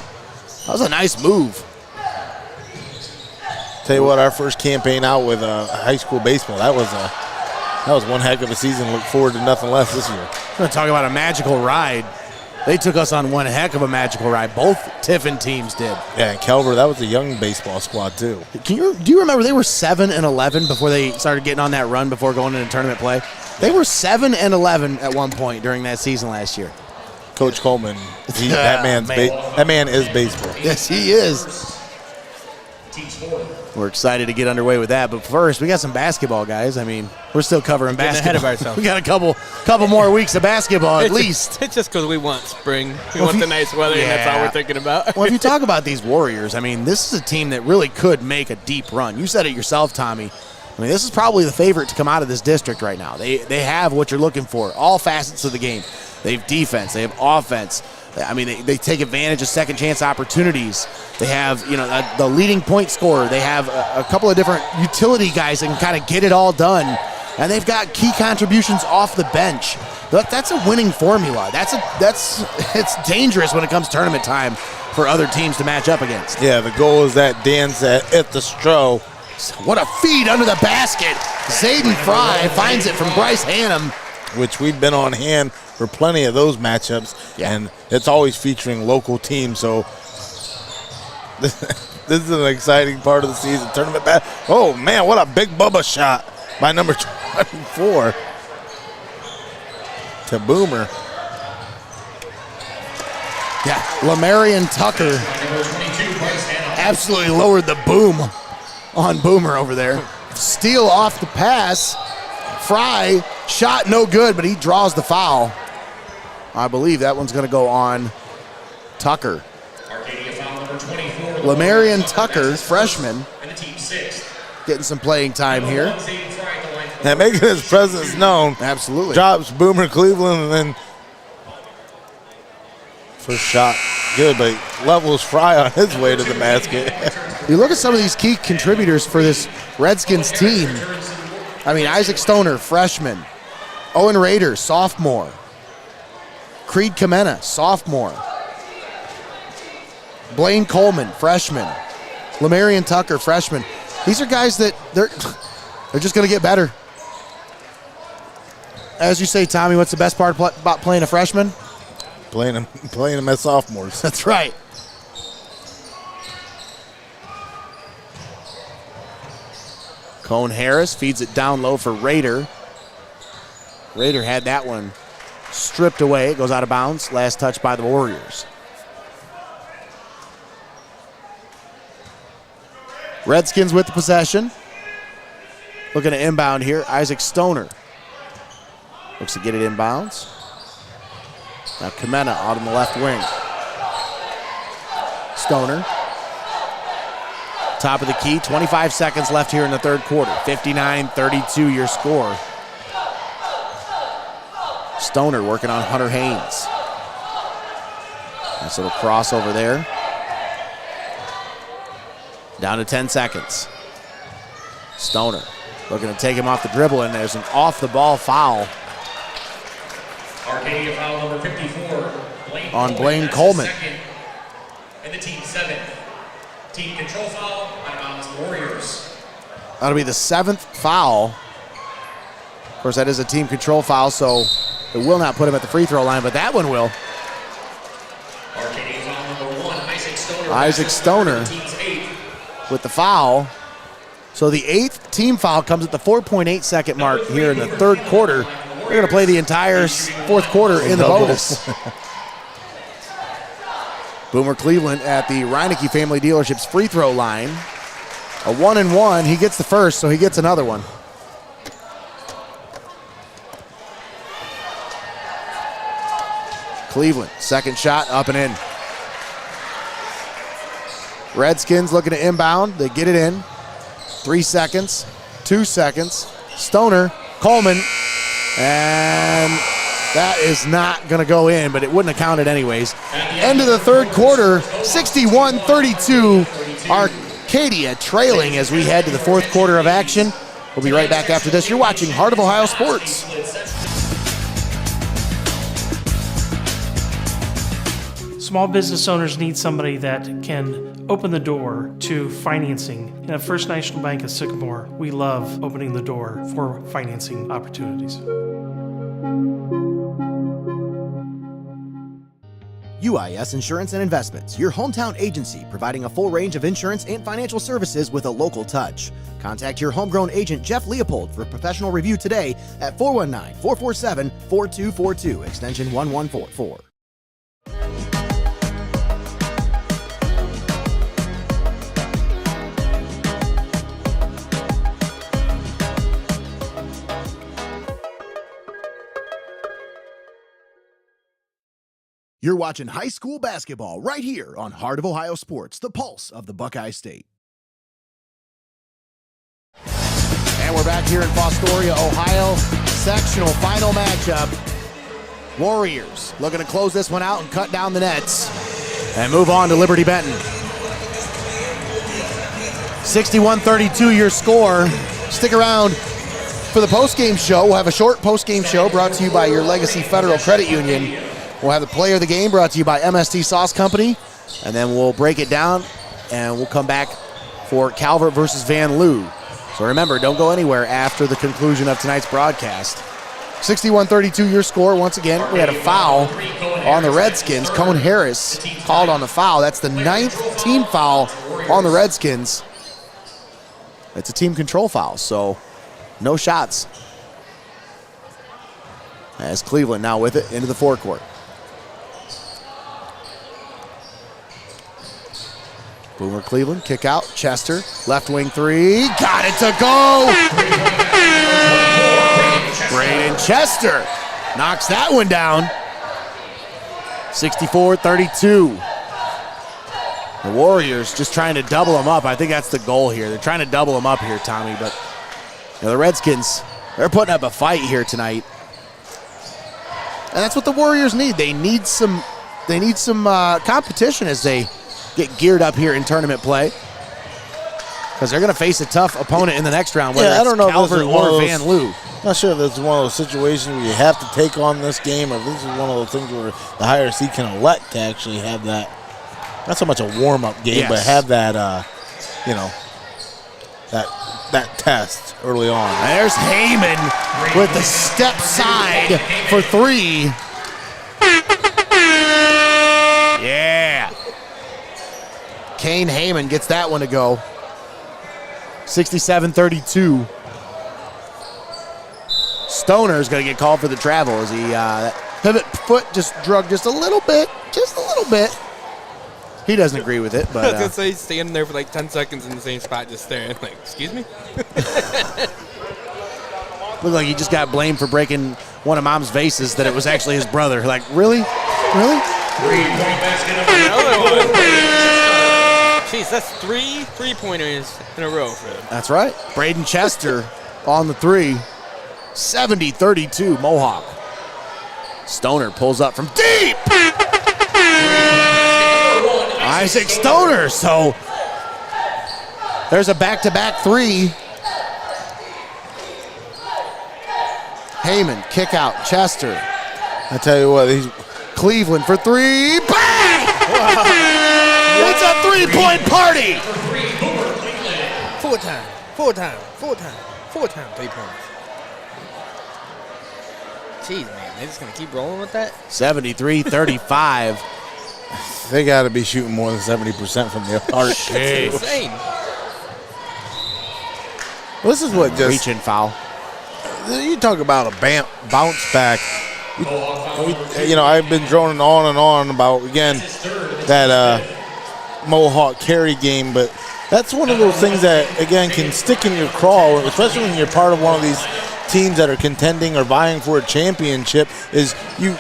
that was a nice move. Tell you what, our first campaign out with high school baseball, that was one heck of a season. Look forward to nothing less this year. We're going to talk about a magical ride. They took us on one heck of a magical ride. Both Tiffin teams did. Yeah, and Calvert, that was a young baseball squad too. Do you remember they were 7-11 before they started getting on that run before going into tournament play? They were 7-11 at one point during that season last year. Coach Coleman, that man is baseball. Yes, he is. We're excited to get underway with that, but first we got some basketball, guys. I mean, we're still covering basketball. Ahead of ourselves. We got a couple more weeks of basketball at least. It's just because we want spring. We want the nice weather, and that's all we're thinking about. Well, if you talk about these Warriors, I mean, this is a team that really could make a deep run. You said it yourself, Tommy. I mean, this is probably the favorite to come out of this district right now. They have what you're looking for, all facets of the game. They have defense. They have offense. I mean, they take advantage of second chance opportunities. They have, the leading point scorer. They have a couple of different utility guys that can kind of get it all done. And they've got key contributions off the bench. That's a winning formula. It's dangerous when it comes tournament time for other teams to match up against. Yeah, the goal is that dance at the Stroh. What a feed under the basket. Zayden Fry finds it from Bryce Hannum. Which we've been on hand for plenty of those matchups, and it's always featuring local teams. So this is an exciting part of the season. Tournament oh man, what a big Bubba shot by number 24 to Boomer. Yeah, Lamarion Tucker absolutely lowered the boom on Boomer over there. Steal off the pass. Fry, shot no good, but he draws the foul. I believe that one's going to go on Tucker. Lamarion Tucker, freshman, getting some playing time here. And making his presence known. Absolutely. Drops Boomer Cleveland, and then first shot good, but levels Fry on his way to the basket. You look at some of these key contributors for this Redskins team. I mean, Isaac Stoner, freshman. Owen Rader, sophomore. Creed Kamena, sophomore. Blaine Coleman, freshman. Lamarian Tucker, freshman. These are guys that they're just going to get better. As you say, Tommy, what's the best part about playing a freshman? Playing them as sophomores. That's right. Cone Harris feeds it down low for Rader. Rader had that one stripped away. It goes out of bounds. Last touch by the Warriors. Redskins with the possession. Looking to inbound here. Isaac Stoner looks to get it inbounds. Now Kamena out on the left wing. Stoner. Top of the key. 25 seconds left here in the third quarter. 59-32 your score. Stoner working on Hunter Haynes. Nice little crossover there. Down to 10 seconds. Stoner looking to take him off the dribble, and there's an off-the-ball foul Arcadia foul number 54. on Blaine Coleman. And the team 7. Team control foul, out of bounds Warriors. That'll be the 7th foul. Of course, that is a team control foul, so it will not put him at the free throw line, but that one will. Arcadia foul number 1, Isaac Stoner. Isaac Stoner Team's 8. with the foul. So the 8th team foul comes at the 4.8 second mark here in the third quarter. We're going to play the entire fourth quarter in the bonus. Boomer Cleveland at the Reineke Family Dealerships free throw line. A 1-and-1. He gets the first, so he gets another one. Cleveland, second shot, up and in. Redskins looking to inbound. They get it in. 3 seconds, 2 seconds. Stoner, Coleman, and that is not going to go in, but it wouldn't have counted anyways. End of the third quarter, 61-32. Arcadia trailing as we head to the fourth quarter of action. We'll be right back after this. You're watching Heart of Ohio Sports. Small business owners need somebody that can open the door to financing. And at First National Bank of Sycamore, we love opening the door for financing opportunities. UIS Insurance and Investments, your hometown agency providing a full range of insurance and financial services with a local touch. Contact your homegrown agent Jeff Leopold for a professional review today at 419-447-4242, extension 1144. You're watching high school basketball right here on Heart of Ohio Sports, the pulse of the Buckeye State. And we're back here in Fostoria, Ohio. Sectional final matchup. Warriors looking to close this one out and cut down the nets and move on to Liberty Benton. 61-32 your score. Stick around for the postgame show. We'll have a short postgame show brought to you by your Legacy Federal Credit Union. We'll have the player of the game brought to you by MST Sauce Company, and then we'll break it down, and we'll come back for Calvert versus Van Loo. So remember, don't go anywhere after the conclusion of tonight's broadcast. 61-32 your score. Once again, we had a foul on the Redskins. Cone Harris called on the foul. That's the 9th team foul on the Redskins. It's a team control foul, so no shots. As Cleveland now with it into the forecourt. Boomer Cleveland, kick out, Chester, left wing three, got it to go! Braden Chester knocks that one down. 64-32. The Warriors just trying to double them up. I think that's the goal here. They're trying to double them up here, Tommy, but the Redskins, they're putting up a fight here tonight. And that's what the Warriors need. They need some competition as they get geared up here in tournament play, because they're going to face a tough opponent in the next round, whether I don't know Calvert if this is one or of Van Loo. Not sure if this is one of those situations where you have to take on this game, or if this is one of those things where the higher seed can elect to actually have that not so much a warm-up game, but have that, that test early on. There's Heyman with the step side for 3. Yeah. Kane Heyman gets that one to go. 67-32. Stoner's going to get called for the travel as he pivot foot just drug just a little bit. He doesn't agree with it, but I was going to say, he's standing there for like 10 seconds in the same spot just staring. Like, excuse me? looked like he just got blamed for breaking one of Mom's vases that it was actually his brother. Like, really? Really? 3-point basket number Another one. Jeez, that's 3 3-pointers in a row for him. That's right. Braden Chester on the 3. 70-32 Mohawk. Stoner pulls up from deep. Isaac Stoner. So there's a back-to-back 3. Heyman, kick out, Chester. I tell you what, he's Cleveland for 3. Bang! It's a 3-point party. 4 times, 4 times, 4 times, 4 times 3 points. Jeez, man, they're just going to keep rolling with that? 73-35. they got to be shooting more than 70% from the arc. That's insane. Well, this is what just Reaching foul. You talk about a bounce back. I've been droning on and on about, again, that Mohawk carry game, but that's one of those things that, again, can stick in your craw, especially when you're part of one of these teams that are contending or vying for a championship, is you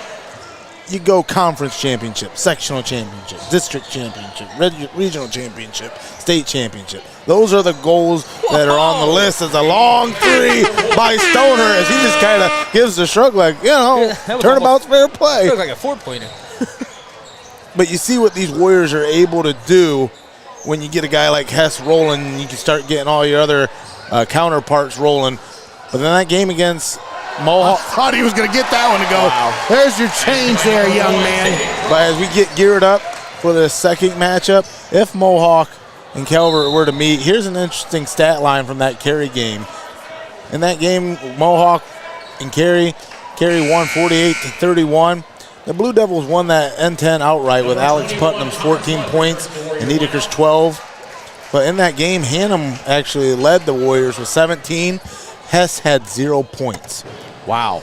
go conference championship, sectional championship, district championship, regional championship, state championship. Those are the goals that are on the list. As a long 3 by Stoner as he just kind of gives the shrug like, turnabout's fair play. Looks like a 4-pointer. But you see what these Warriors are able to do when you get a guy like Hess rolling and you can start getting all your other counterparts rolling. But then that game against Mohawk. I thought he was going to get that one to go. Wow. There's your change there, young man. But as we get geared up for the second matchup, if Mohawk and Calvert were to meet, here's an interesting stat line from that Cary game. In that game, Mohawk and Cary won 48-31. The Blue Devils won that N10 outright with Alex Putnam's 14 points and Niedeker's 12. But in that game, Hannum actually led the Warriors with 17. Hess had 0 points. Wow.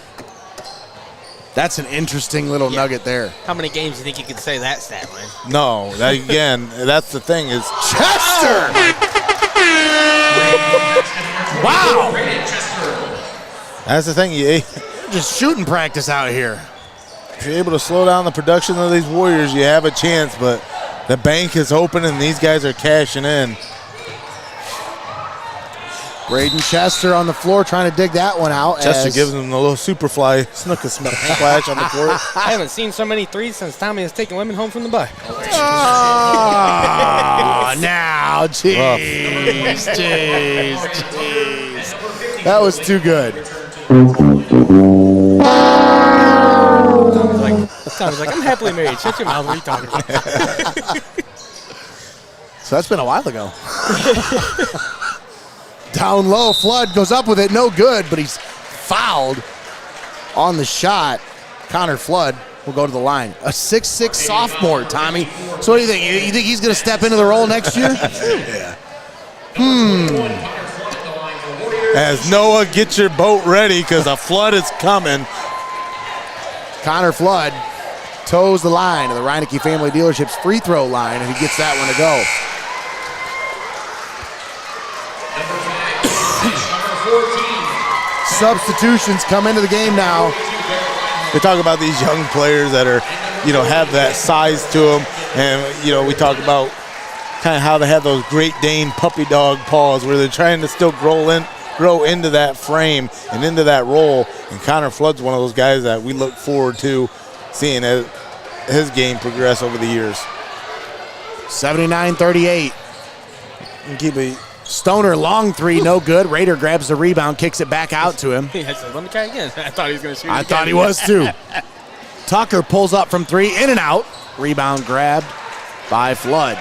That's an interesting little nugget there. How many games do you think you could say that stat line? No, that's the thing is Chester! Wow! That's the thing. Just shooting practice out here. If you're able to slow down the production of these Warriors, you have a chance, but the bank is open and these guys are cashing in. Braden Chester on the floor trying to dig that one out. Chester gives him the little superfly snooker splash on the court. I haven't seen so many threes since Tommy has taken women home from the bar. Oh, now, jeez. That was too good. Sounds like I'm happily married. Shut your mouth. What are you talking about? So that's been a while ago. Down low, Flood goes up with it, no good, but he's fouled on the shot. Connor Flood will go to the line. A 6'6" sophomore, Tommy. So what do you think? You think he's going to step into the role next year? Yeah. As Noah, get your boat ready because a flood is coming. Connor Flood toes the line of the Reineke Family Dealership's free throw line, and he gets that one to go. Substitutions come into the game now. We talk about these young players that are, have that size to them. And, we talk about kind of how they have those Great Dane puppy dog paws where they're trying to still grow into that frame and into that role. And Connor Flood's one of those guys that we look forward to seeing his game progress over the years. 79-38. And keep it. Stoner, long 3, no good. Raider grabs the rebound, kicks it back out to him. I said, let me try again. I thought he was going to shoot. I thought he was too. Tucker pulls up from 3, in and out. Rebound grabbed by Flood.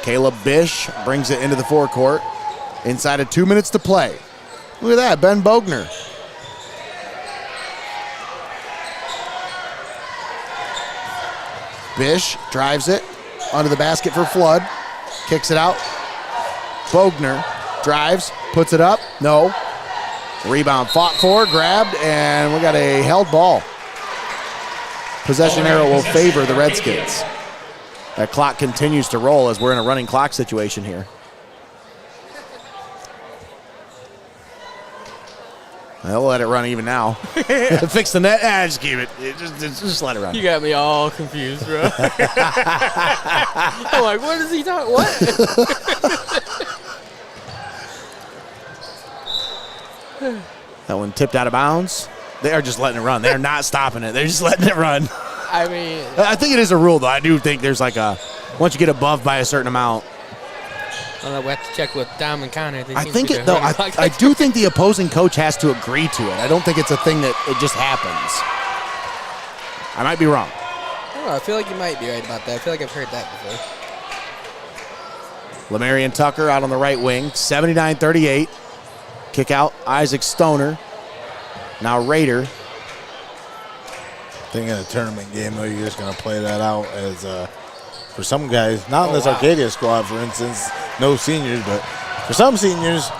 Caleb Bish brings it into the forecourt. Inside of 2 minutes to play. Look at that, Ben Bogner. Bish drives it under the basket for Flood. Kicks it out. Bogner drives, puts it up. No. Rebound fought for, grabbed, and we got a held ball. Possession arrow will favor the Redskins. That clock continues to roll as we're in a running clock situation here. They'll let it run even now. Fix the net. Just keep it. Just let it run. You got me all confused, bro. I'm like, what is he talking? What? That one tipped out of bounds. They are just letting it run. They're not stopping it. They're just letting it run. I mean, I think it is a rule, though. I do think there's like a, once you get above by a certain amount. well, we have to check with Dom and Connor. I think it, though, I do think the opposing coach has to agree to it. I don't think it's a thing that it just happens. I might be wrong. I don't know. I feel like you might be right about that. I feel like I've heard that before. Lamarian Tucker out on the right wing, 79-38. Kick out, Isaac Stoner. Now Raider. I think in a tournament game, though, you're just going to play that out as for some guys, not in this Arcadia squad, for instance, no seniors, but for some seniors,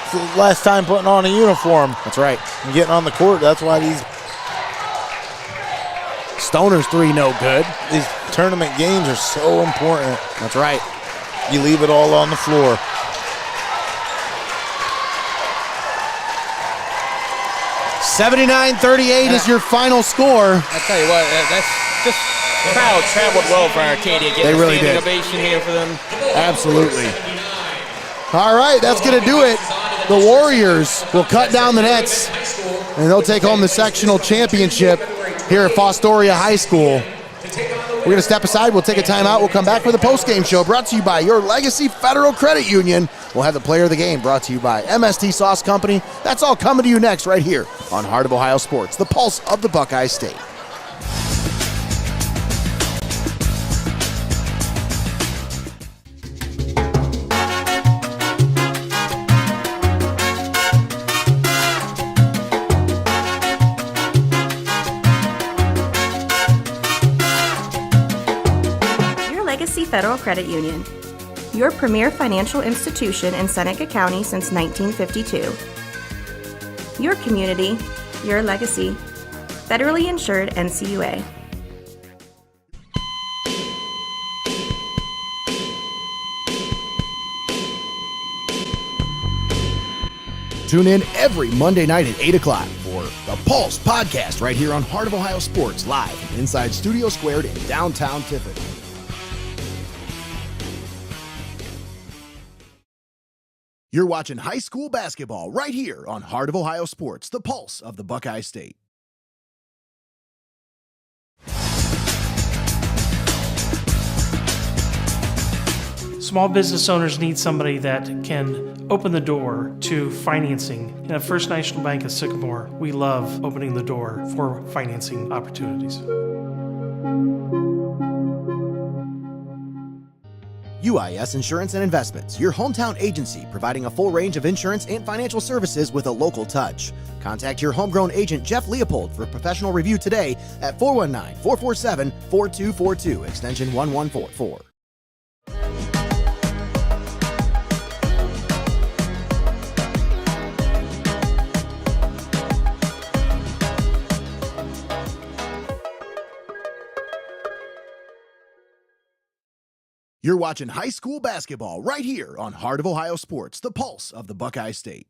it's the last time putting on a uniform. That's right. And getting on the court, that's why these Stoner's three no good. These tournament games are so important. That's right. You leave it all on the floor. $79-38 is your final score. I tell you what, that's just crowd traveled well for Arcadia. They really did. Ovation here for them. Absolutely. All right, that's going to do it. The Warriors will cut down the nets, and they'll take home the sectional championship here at Fostoria High School. We're going to step aside. We'll take a timeout. We'll come back with a post-game show brought to you by your Legacy Federal Credit Union. We'll have the player of the game brought to you by MST Sauce Company. That's all coming to you next right here on Heart of Ohio Sports, the pulse of the Buckeye State. Federal Credit Union, your premier financial institution in Seneca County since 1952. Your community, your legacy. Federally insured NCUA. Tune in every Monday night at 8 o'clock for the Pulse podcast right here on Heart of Ohio Sports, live from inside Studio Squared in downtown Tiffin. You're watching high school basketball right here on Heart of Ohio Sports, the pulse of the Buckeye State. Small business owners need somebody that can open the door to financing. And at First National Bank of Sycamore, we love opening the door for financing opportunities. UIS Insurance and Investments, your hometown agency providing a full range of insurance and financial services with a local touch. Contact your homegrown agent, Jeff Leopold, for a professional review today at 419-447-4242, extension 1144. You're watching high school basketball right here on Heart of Ohio Sports, the pulse of the Buckeye State.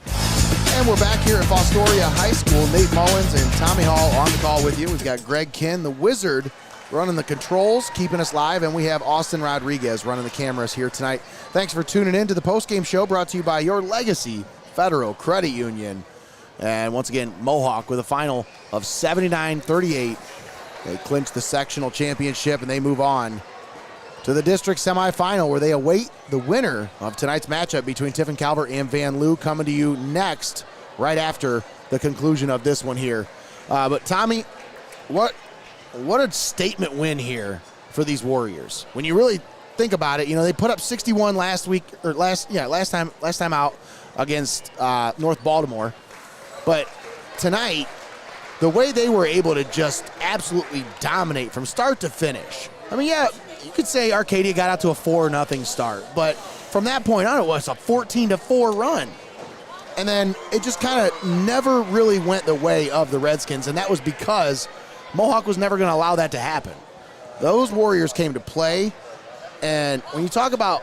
And we're back here at Fostoria High School. Nate Mullins and Tommy Hall on the call with you. We've got Greg Kinn, the Wizard, running the controls, keeping us live, and we have Austin Rodriguez running the cameras here tonight. Thanks for tuning in to the postgame show brought to you by your Legacy Federal Credit Union. And once again, Mohawk with a final of 79-38. They clinch the sectional championship, and they move on to the district semifinal, where they await the winner of tonight's matchup between Tiffin Calvert and Van Loo, coming to you next, right after the conclusion of this one here. But Tommy, what a statement win here for these Warriors. When you really think about it, they put up 61 last week or last time out against North Baltimore. But tonight, the way they were able to just absolutely dominate from start to finish. I mean, yeah, you could say Arcadia got out to a 4-0 start, but from that point on, it was a 14-4 run. And then it just kind of never really went the way of the Redskins, and that was because Mohawk was never going to allow that to happen. Those Warriors came to play, and when you talk about,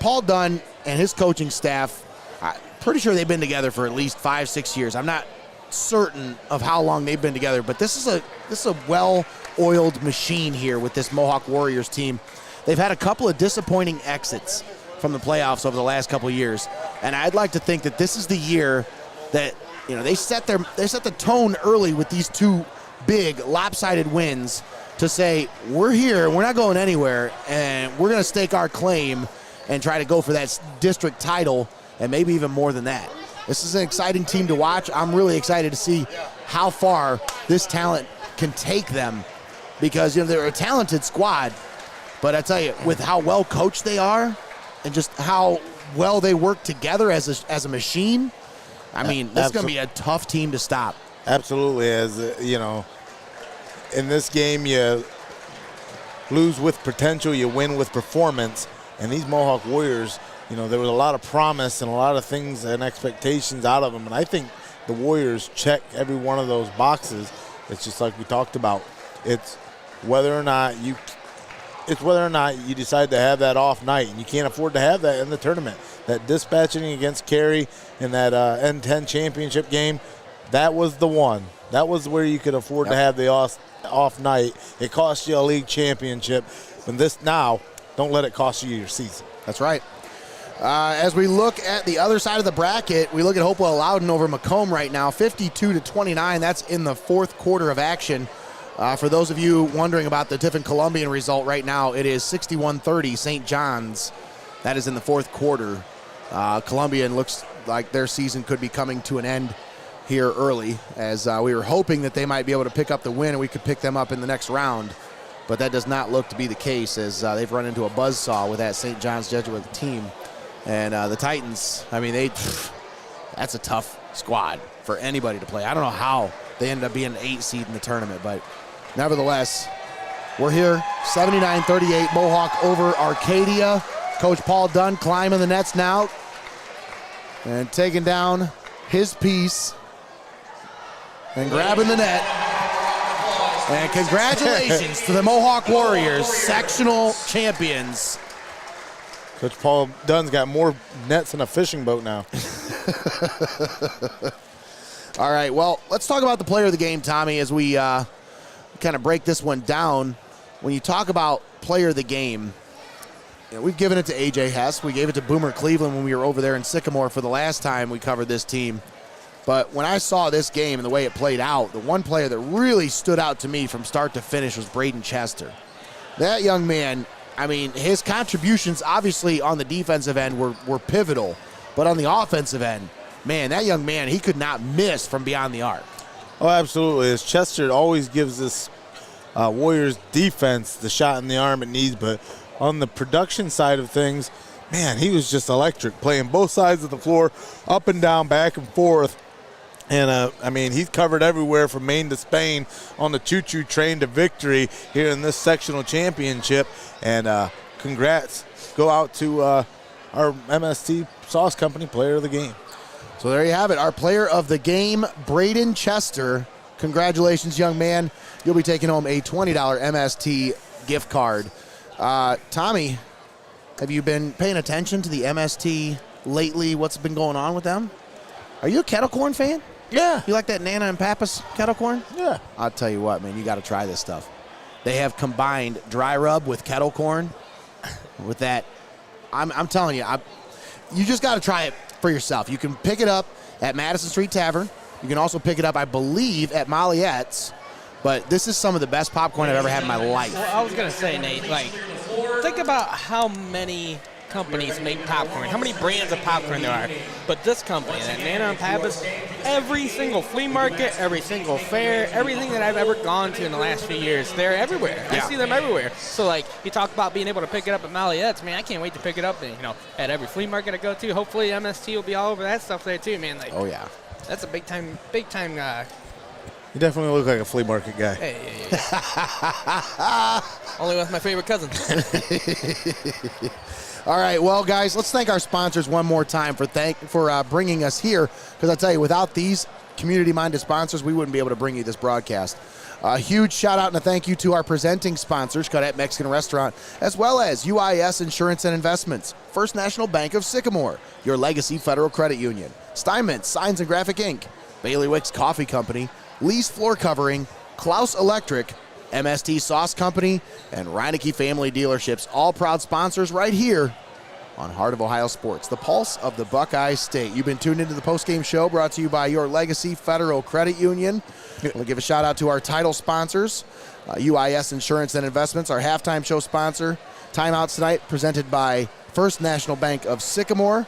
Paul Dunn and his coaching staff, I'm pretty sure they've been together for at least 5-6 years. I'm not certain of how long they've been together, but this is a well-oiled machine here with this Mohawk Warriors team. They've had a couple of disappointing exits from the playoffs over the last couple of years, and I'd like to think that this is the year that they set the tone early with these two big lopsided wins to say, we're here, we're not going anywhere, and we're going to stake our claim and try to go for that district title and maybe even more than that. This is an exciting team to watch. I'm really excited to see how far this talent can take them, because they're a talented squad, but I tell you, with how well coached they are and just how well they work together as a machine, I mean, this is going to be a tough team to stop. Absolutely. As in this game, you lose with potential, you win with performance. And these Mohawk Warriors, there was a lot of promise and a lot of things and expectations out of them. And I think the Warriors check every one of those boxes. It's just like we talked about. It's whether or not you decide to have that off night, and you can't afford to have that in the tournament. That dispatching against Cary in that N10 championship game, that was the one. That was where you could afford to have the off night. It cost you a league championship. But this now, don't let it cost you your season. That's right. As we look at the other side of the bracket, we look at Hopewell Loudon over Macomb right now, 52-29. That's in the fourth quarter of action. For those of you wondering about the Tiffin Columbian result right now, it is 61-30 St. John's. That is in the fourth quarter. Columbian looks like their season could be coming to an end here early, as we were hoping that they might be able to pick up the win and we could pick them up in the next round. But that does not look to be the case, as they've run into a buzzsaw with that St. John's Jesuit team. And the Titans, I mean, that's a tough squad for anybody to play. I don't know how they ended up being an 8 seed in the tournament, but nevertheless, we're here, 79-38, Mohawk over Arcadia. Coach Paul Dunn climbing the nets now and taking down his piece and grabbing the net. And congratulations to the Mohawk Warriors, sectional champions. Coach Paul Dunn's got more nets than a fishing boat now. All right, well, let's talk about the player of the game, Tommy, as we kind of break this one down. When you talk about player of the game, we've given it to A.J. Hess. We gave it to Boomer Cleveland when we were over there in Sycamore for the last time we covered this team. But when I saw this game and the way it played out, the one player that really stood out to me from start to finish was Braden Chester. That young man, I mean, his contributions obviously on the defensive end were pivotal, but on the offensive end, man, that young man, he could not miss from beyond the arc. Oh, absolutely. As Chester always gives this Warriors defense the shot in the arm it needs, but on the production side of things, man, he was just electric, playing both sides of the floor, up and down, back and forth. And, I mean, he's covered everywhere from Maine to Spain on the choo-choo train to victory here in this sectional championship. And congrats go out to our MST Sauce Company player of the game. So there you have it, our player of the game, Braden Chester. Congratulations, young man. You'll be taking home a $20 MST gift card. Tommy, have you been paying attention to the MST lately? What's been going on with them? Are you a kettle corn fan? Yeah. You like that Nana and Pappas kettle corn? Yeah. I'll tell you what, man, you got to try this stuff. They have combined dry rub with kettle corn. With that, I'm telling you, you just got to try it for yourself. You can pick it up at Madison Street Tavern. You can also pick it up, I believe, at Molliette's. But this is some of the best popcorn I've ever had in my life. Well, I was going to say, Nate, think about how many companies make popcorn, how many brands of popcorn there are. But this company, that Nana and Pappas, every single flea market, every single fair, everything that I've ever gone to in the last few years, they're everywhere. I see them everywhere. So, like, you talk about being able to pick it up at Malliette's, man, I can't wait to pick it up, at every flea market I go to. Hopefully MST will be all over that stuff there too, man. Like, Oh, yeah. that's a big time. You definitely look like a flea market guy. Hey. Only with my favorite cousins. All right, well, guys, let's thank our sponsors one more time for bringing us here. Because I tell you, without these community-minded sponsors, we wouldn't be able to bring you this broadcast. A huge shout-out and a thank you to our presenting sponsors, Cadet Mexican Restaurant, as well as UIS Insurance and Investments, First National Bank of Sycamore, Your Legacy Federal Credit Union, Steinmetz Signs and Graphic Inc., Bailiwicks Coffee Company, Lee's Floor Covering, Clouse Electric, MST Sauce Company, and Reineke Family Dealerships, all proud sponsors right here on Heart of Ohio Sports, the pulse of the Buckeye State. You've been tuned into the postgame show brought to you by Your Legacy Federal Credit Union. We'll give a shout out to our title sponsors, UIS Insurance and Investments, our halftime show sponsor. Timeouts tonight presented by First National Bank of Sycamore,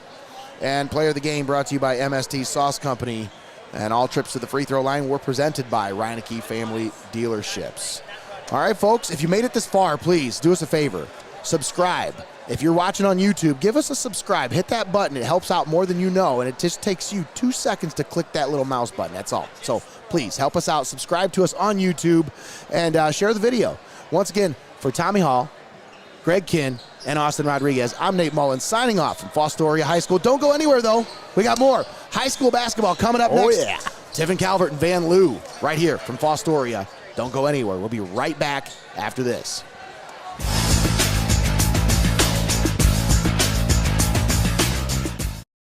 and Player of the Game brought to you by MST Sauce Company. And all trips to the free throw line were presented by Reineke Family Dealerships. All right, folks, if you made it this far, please do us a favor. Subscribe. If you're watching on YouTube, give us a subscribe. Hit that button. It helps out more than you know, and it just takes you 2 seconds to click that little mouse button. That's all. So please help us out. Subscribe to us on YouTube and share the video. Once again, for Tommy Hall, Greg Kinn, and Austin Rodriguez, I'm Nate Mullins signing off from Fostoria High School. Don't go anywhere, though. We got more high school basketball coming up next. Oh, yeah. Tiffin Calvert and Van Loo right here from Fostoria. Don't go anywhere. We'll be right back after this.